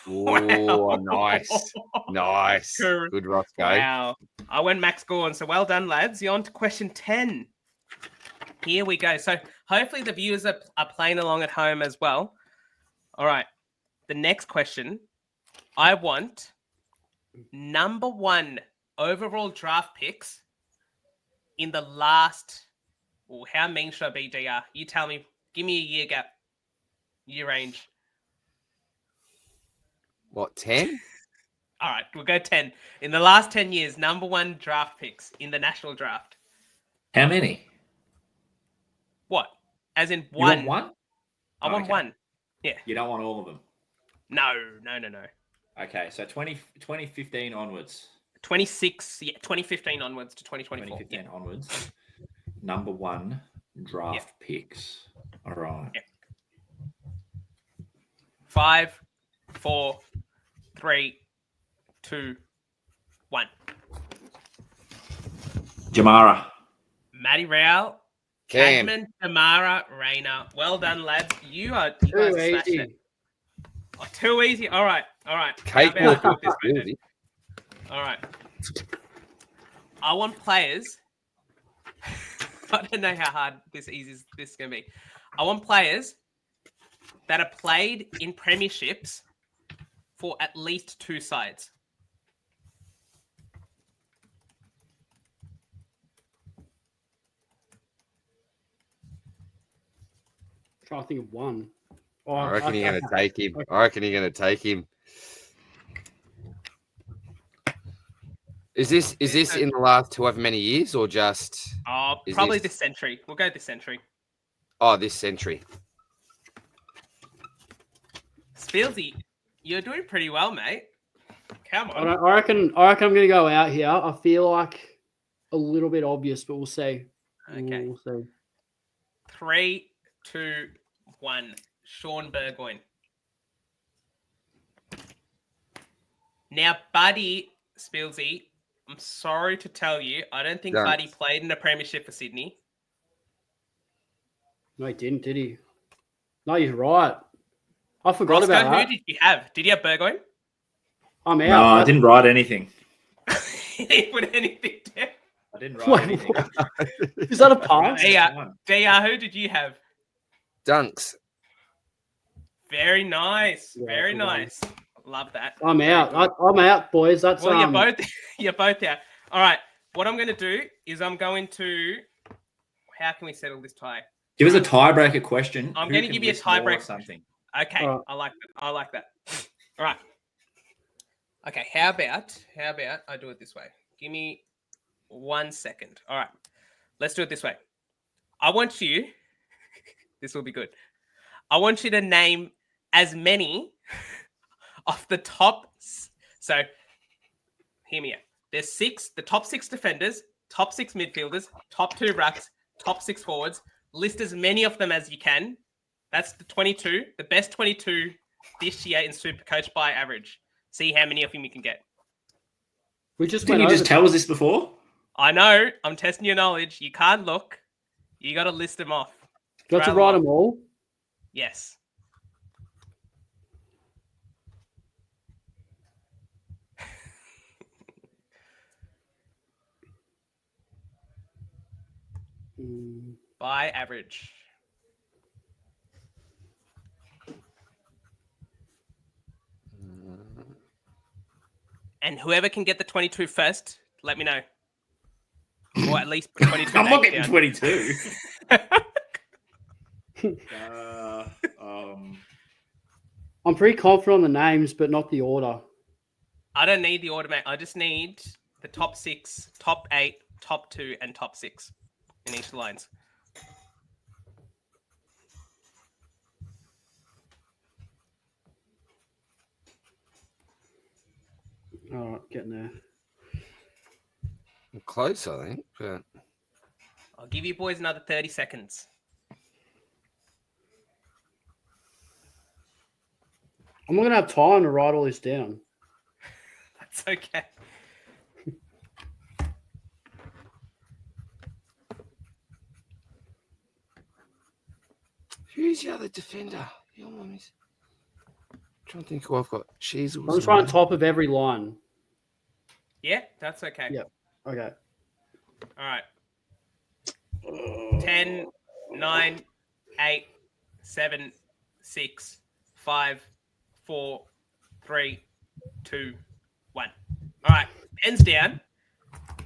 Oh, nice. Nice. Correct. Good Rossco. Wow. I went Max Gorn. So well done, lads. You're on to question 10. Here we go. So hopefully the viewers are playing along at home as well. All right. The next question. I want number 1 overall draft picks in the last... Oh, how mean should I be, DR? You tell me. Give me a year gap. Year range. What, 10? All right, we'll go 10. In the last 10 years, number 1 draft picks in the national draft. How many? What? As in You one? want one? I want Okay. one. Yeah. You don't want all of them. No. Okay, so 2015 onwards. 2015 onwards to 2024. 2015 onwards. Number 1 draft picks. All right. Yeah. 5, 4, 3, 2, 1. Jamara. Matty Rowell, Cam. Cadman, Tamara, Rayner. Well done, lads. You guys Too smashed easy. it. Oh, too easy. All right. Kate How about will I do it this way then? Spillsy. All right. I want players. I don't know how hard this is going to be. I want players that are played in premierships for at least 2 sides. Trying to think of one. Oh, I reckon okay. you're going to take him. I reckon you're going to take him. Is this in the last however many years or just? Oh, Is probably this- this century. We'll go this century. Oh, this century. Spillsy, you're doing pretty well, mate. Come on. I reckon I'm going to go out here. I feel like a little bit obvious, but we'll see. Okay. We'll see. 3, 2, 1. Sean Burgoyne. Now, Buddy Spillsy, I'm sorry to tell you, I don't think Don't. Buddy played in a premiership for Sydney. No, he didn't, did he? No, you're right. I forgot Rossco, about that. who did you have? Did you have Burgoyne? I'm out. No, I didn't write anything. He didn't put anything down. I didn't write Wait, anything. what? Is that a pass? DR, who did you have? Dunks. Very nice. Yeah, Very good one. nice. Love that. I'm Very out. good. I'm out, boys. That's Well, you're both out. All right. What I'm going to do is I'm going to. How can we settle this tie? Give us a tiebreaker question. I'm Who going to can give you a list more or tiebreaker something. Okay, All right. I like that. I like that. All right. Okay, how about I do it this way? Give me 1 second. All right. Let's do it this way. I want you. This will be good. I want you to name as many of the top. So, hear me out. There's the top 6 defenders, top 6 midfielders, top 2 rucks, top 6 forwards. List as many of them as you can. That's the 22, the best 22 this year in Supercoach by average. See how many of them you can get. We just Didn't went you just over tell us this before? I know. I'm testing your knowledge. You can't look. You got to list them off. Got to rather write long. them all. Yes. By average. And whoever can get the 22 first, let me know. Or at least put 22 I'm not names getting down. 22. I'm pretty confident on the names, but not the order. I don't need the order, mate. I just need the top 6, top 8, top 2, and top 6 in each of the lines. All right, getting there. Close, I think. But I'll give you boys another 30 seconds. I'm not going to have time to write all this down. That's okay. who's the other defender? I'm trying to think who I've got. She's I'm just writing top of every line. Yeah, that's okay. Yeah. Okay. All right. 10, 9, 8, 7, 6, 5, 4, 3, 2, 1. All right. Pens down.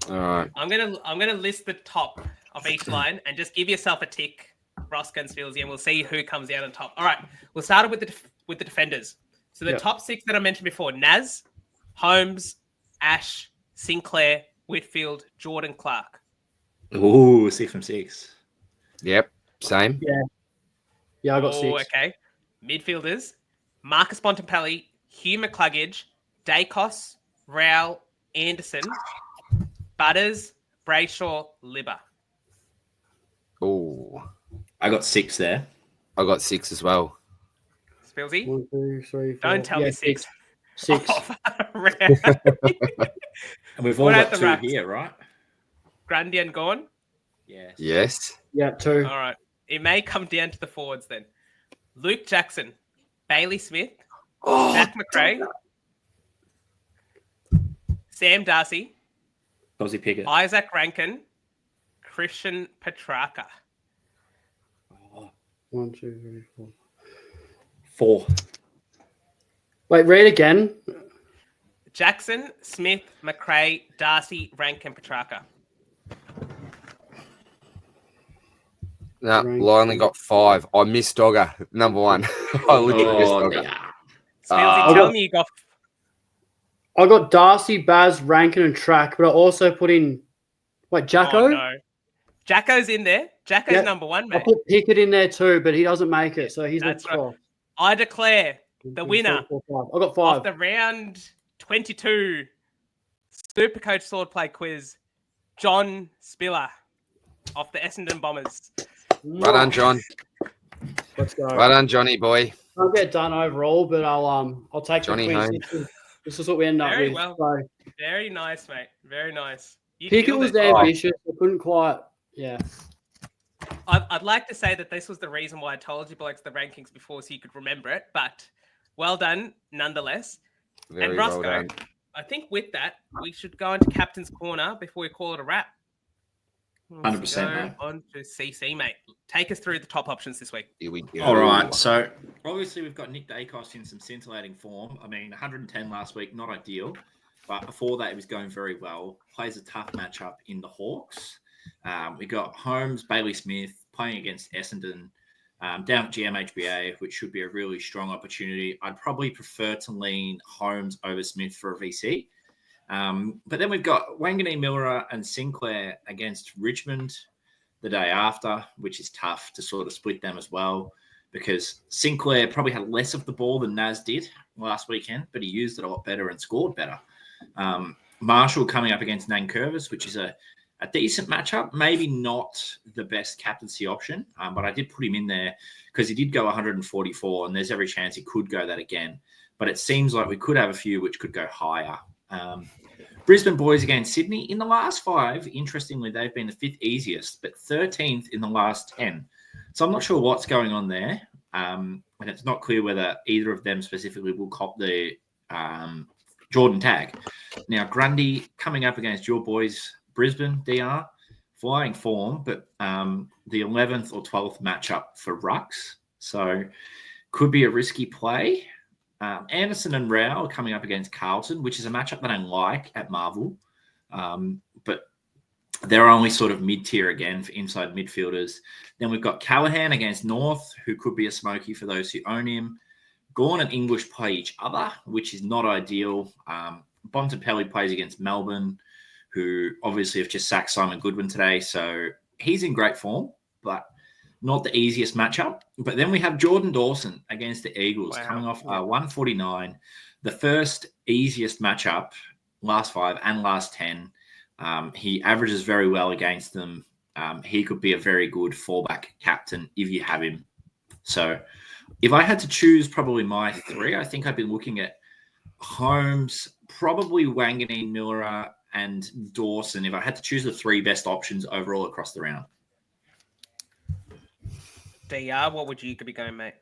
All right. I'm gonna list the top of each line and just give yourself a tick, Rossco and Spillsy, and we'll see who comes out on top. All right. We'll start with the defenders. So the top 6 that I mentioned before: Naz, Holmes, Ash, Sinclair, Whitfield, Jordan, Clark. Ooh, 6 from 6. Yep. Same. Yeah, I got Oh, 6. okay. Midfielders: Marcus Bontempelli, Hugh McCluggage, Dacos, Rowell, Anderson, Butters, Brayshaw, Libber. Oh, I got 6 there. I got 6 as well. Spillsy? 1, 2, 3, 4. Don't tell me 6. 6. And we've all What got about the 2 Rats? here, right? Grundy and Gorn? Yes. Yes. Yeah, 2. All right. It may come down to the forwards then. Luke Jackson, Bailey Smith, Oh, Zach McRae, Sam Darcy, Aussie Pickett. Isaac Rankin, Christian Petrarca. 1, 2, 3, 4. 4. Wait, read again. Jackson, Smith, McRae, Darcy, Rankin, Petrarca. no, I Rank. only got 5. I missed Dogger, number 1. I literally missed Dogger. Spillsy, tell me you got... I got Darcy, Baz, Rankin, and Track, but I also put in. Wait, Jacko? Oh, no. Jacko's in there. Jacko's Yeah. number one, I mate. put Pickett in there too, but he doesn't make it, so he's That's the right. top. I declare the winner I got of 5. the round 22 Supercoach Swordplay quiz, John Spiller of the Essendon Bombers. Well done, John. Let's go. Well done, Johnny boy. I'll get done overall, but I'll take Johnny the quiz. home. This is what we end up Very with. well. So, Very nice, mate. Very nice. You Pickett killed was it. ambitious. I couldn't quite. Yeah. I'd like to say that this was the reason why I told you blokes the rankings before so you could remember it, but well done nonetheless. Very and well Rossco, done. I think with that, we should go into Captain's Corner before we call it a wrap. 100%, mate. On to CC, mate. Take us through the top options this week. Here we go. All right. So obviously we've got Nick Dacos in some scintillating form. I mean, 110 last week, not ideal. But before that, he was going very well. Plays a tough matchup in the Hawks. We got Holmes, Bailey Smith playing against Essendon down at GMHBA, which should be a really strong opportunity. I'd probably prefer to lean Holmes over Smith for a VC. But then we've got Wanganeen, Miller and Sinclair against Richmond the day after, which is tough to sort of split them as well because Sinclair probably had less of the ball than Naz did last weekend, but he used it a lot better and scored better. Marshall coming up against Nankervis, which is a decent matchup, maybe not the best captaincy option, but I did put him in there because he did go 144 and there's every chance he could go that again. But it seems like we could have a few which could go higher. Brisbane boys against Sydney. In the last 5, interestingly, they've been the 5th easiest, but 13th in the last 10. So I'm not sure what's going on there. And it's not clear whether either of them specifically will cop the Jordan tag. Now, Grundy coming up against your boys, Brisbane, DR, flying form, but the 11th or 12th matchup for Rucks. So could be a risky play. Anderson and Rao coming up against Carlton, which is a matchup that I like at Marvel. But they're only sort of mid-tier again for inside midfielders. Then we've got Callahan against North, who could be a smoky for those who own him. Gawn and English play each other, which is not ideal. Bontempelli plays against Melbourne, who obviously have just sacked Simon Goodwin today. So he's in great form, but not the easiest matchup. But then we have Jordan Dawson against the Eagles coming off 149. The first easiest matchup, last 5 and last 10. He averages very well against them. He could be a very good fallback captain if you have him. So if I had to choose probably my 3, I think I'd be looking at Holmes, probably Wanganeen, Miller, and Dawson if I had to choose the 3 best options overall across the round. DR, what would you be going, mate?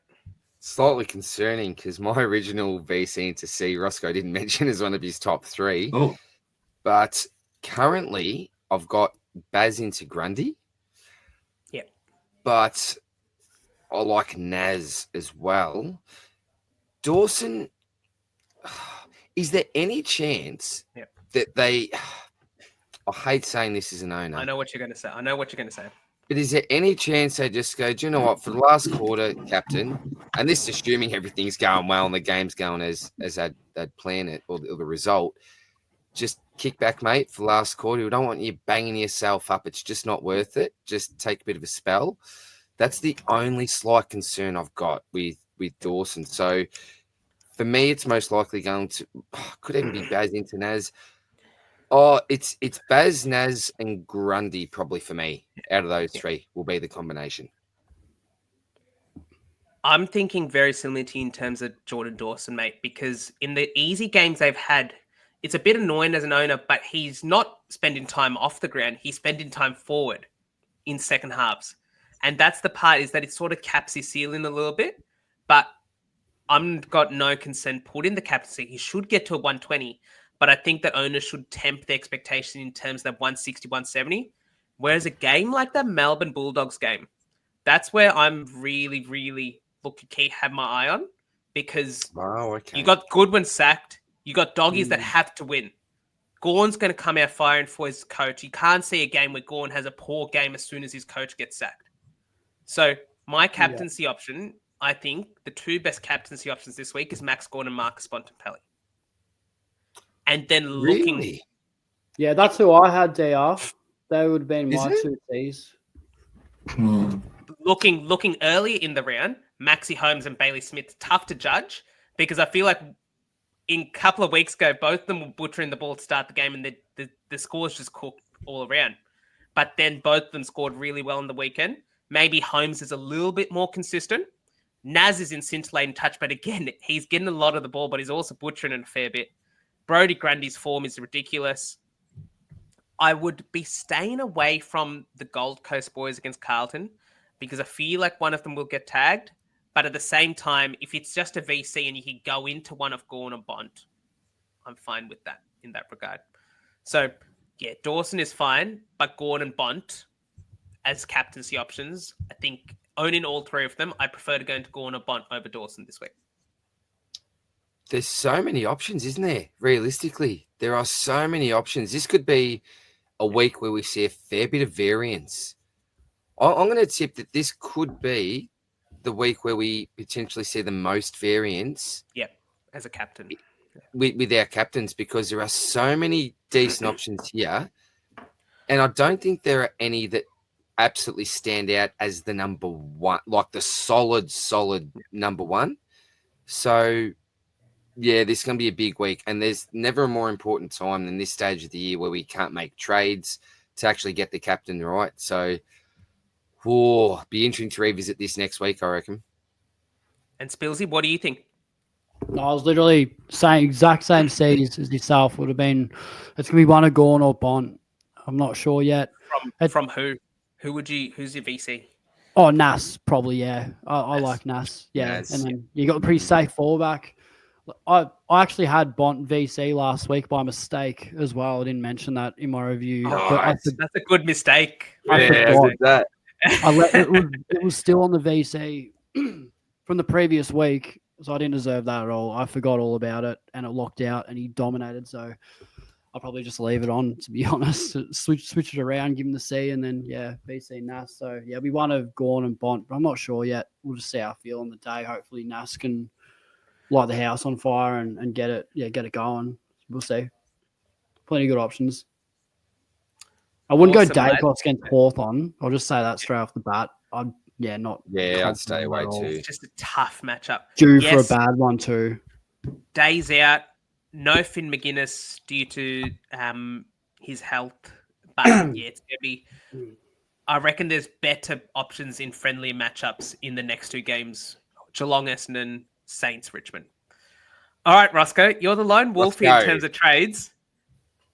Slightly concerning because my original VC into C, Rossco didn't mention as one of his top 3. Oh, But currently, I've got Baz into Grundy. Yep. But I like Naz as well. Dawson, is there any chance that they... I hate saying this as an owner. I know what you're going to say. But is there any chance they just go, do you know what, for the last quarter, Captain, and this is assuming everything's going well and the game's going as they'd planned it or the result, just kick back, mate, for the last quarter. We don't want you banging yourself up. It's just not worth it. Just take a bit of a spell. That's the only slight concern I've got with Dawson. So for me, it's most likely going to, could even be Baz into Naz. Oh, it's Baz, Naz, and Grundy probably for me. Out of those 3 will be the combination. I'm thinking very similar to you in terms of Jordan Dawson, mate, because in the easy games they've had, it's a bit annoying as an owner, but he's not spending time off the ground. He's spending time forward in second halves. And that's the part is that it sort of caps his ceiling a little bit, but I'm got no concern put in the captaincy. He should get to a 120. But I think that owners should tempt the expectation in terms of 160, 170. Whereas a game like the Melbourne Bulldogs game, that's where I'm really, really have my eye on because you got Goodwin sacked. You got doggies that have to win. Gawn's going to come out firing for his coach. You can't see a game where Gawn has a poor game as soon as his coach gets sacked. So my captaincy option, I think the 2 best captaincy options this week is Max Gawn and Marcus Bontempelli. And then looking... Really? Yeah, that's who I had, DR. They would have been my 2 Cs. Looking earlier in the round, Maxi Holmes and Bailey Smith, tough to judge because I feel like in a couple of weeks ago, both of them were butchering the ball to start the game and the scores just cooked all around. But then both of them scored really well on the weekend. Maybe Holmes is a little bit more consistent. Naz is in scintillating touch, but again, he's getting a lot of the ball, but he's also butchering it a fair bit. Brodie Grundy's form is ridiculous. I would be staying away from the Gold Coast boys against Carlton because I feel like one of them will get tagged. But at the same time, if it's just a VC and you can go into one of Gawn or Bont, I'm fine with that in that regard. So, yeah, Dawson is fine, but Gawn and Bont as captaincy options, I think owning all three of them, I prefer to go into Gawn or Bont over Dawson this week. There's so many options, isn't there? Realistically, there are so many options. This could be a week where we see a fair bit of variance. I'm going to tip that this could be the week where we potentially see the most variance. Yep, as a captain. With our captains, because there are so many decent options here. And I don't think there are any that absolutely stand out as the number one, like the solid number one. So, yeah, this is going to be a big week. And there's never a more important time than this stage of the year where we can't make trades to actually get the captain right. So, be interesting to revisit this next week, I reckon. And Spillsy, what do you think? No, I was literally saying exact same seeds as yourself. Would have been, it's gonna be one of Gawn or Bont. I'm not sure yet. From who? Who's your VC? Oh, Nas probably. Yeah, I like Nas. Yeah, Nas, and then you got a pretty safe fallback. I actually had Bont VC last week by mistake as well. I didn't mention that in my review. That's a good mistake. That. It was still on the VC from the previous week, so I didn't deserve that at all. I forgot all about it, and it locked out, and he dominated. So I'll probably just leave it on, to be honest. Switch it around, give him the C, and then VC Nas. So we won of Gawn and Bont, but I'm not sure yet. We'll just see how I feel on the day. Hopefully Nas can light the house on fire and get it going. We'll see. Plenty of good options. I wouldn't go Dacos against Hawthorn. I'll just say that straight off the bat. I'd stay away too. It's just a tough matchup. Due for a bad one too. Days out. No Finn McGuinness due to his health. But it's going to be... I reckon there's better options in friendly matchups in the next two games. Geelong Essendon, Saints Richmond. All right, Rossco, you're the lone wolf here in terms of trades.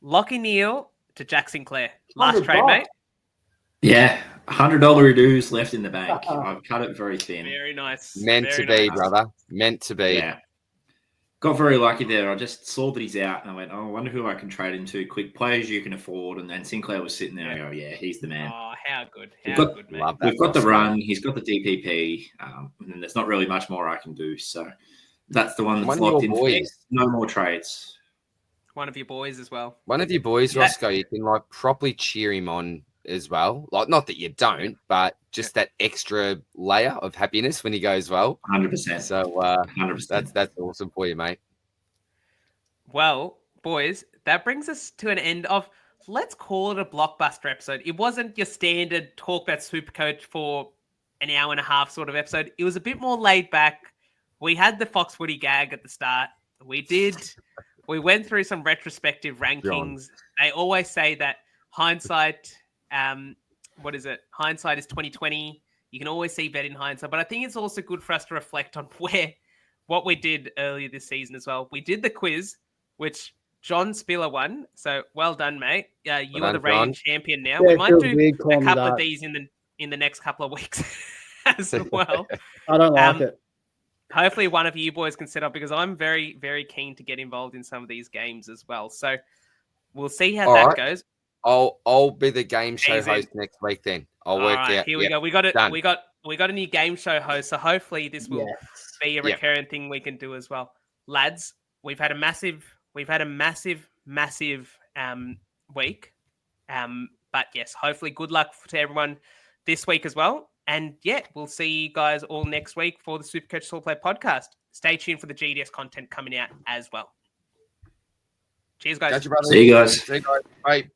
Lockie Neal to Jack Sinclair. Last trade, mate. Yeah, $100 dues left in the bank. I've cut it very thin. Very nice. Meant to be, brother. Meant to be. Yeah. Got very lucky there. I just saw that he's out and I went, I wonder who I can trade him to. Quick players you can afford. And then Sinclair was sitting there. I go, yeah, he's the man. Oh, how good. We've got the run. He's got the DPP. And there's not really much more I can do. So that's the one that's locked in for me. No more trades. One of your boys as well. One of your boys, Rossco, you can properly cheer him on as well. Not that you don't, but just that extra layer of happiness when he goes well. 100%. So 100%. That's awesome for you, mate. Well, boys, that brings us to an end of, let's call it a blockbuster episode. It wasn't your standard talk about Supercoach for an hour and a half sort of episode. It was a bit more laid back. We had the Fox Footy gag at the start. We went through some retrospective rankings. They always say that hindsight, hindsight is 20/20. You can always see better in hindsight, but I think it's also good for us to reflect on what we did earlier this season as well. We did the quiz, which John Spiller won. So well done, mate. You are the reigning champion now. We might do a couple of these in the next couple of weeks as well. I don't like it. Hopefully one of you boys can set up, because I'm very, very keen to get involved in some of these games as well. So we'll see how that goes. I'll be the game show host next week then. I'll work out. Here we go. We got a new game show host. So hopefully this will be a recurring thing we can do as well. Lads, we've had a massive week. But yes, hopefully good luck to everyone this week as well. And we'll see you guys all next week for the Supercoach Swordplay podcast. Stay tuned for the GDS content coming out as well. Cheers, guys. See you guys. Bye.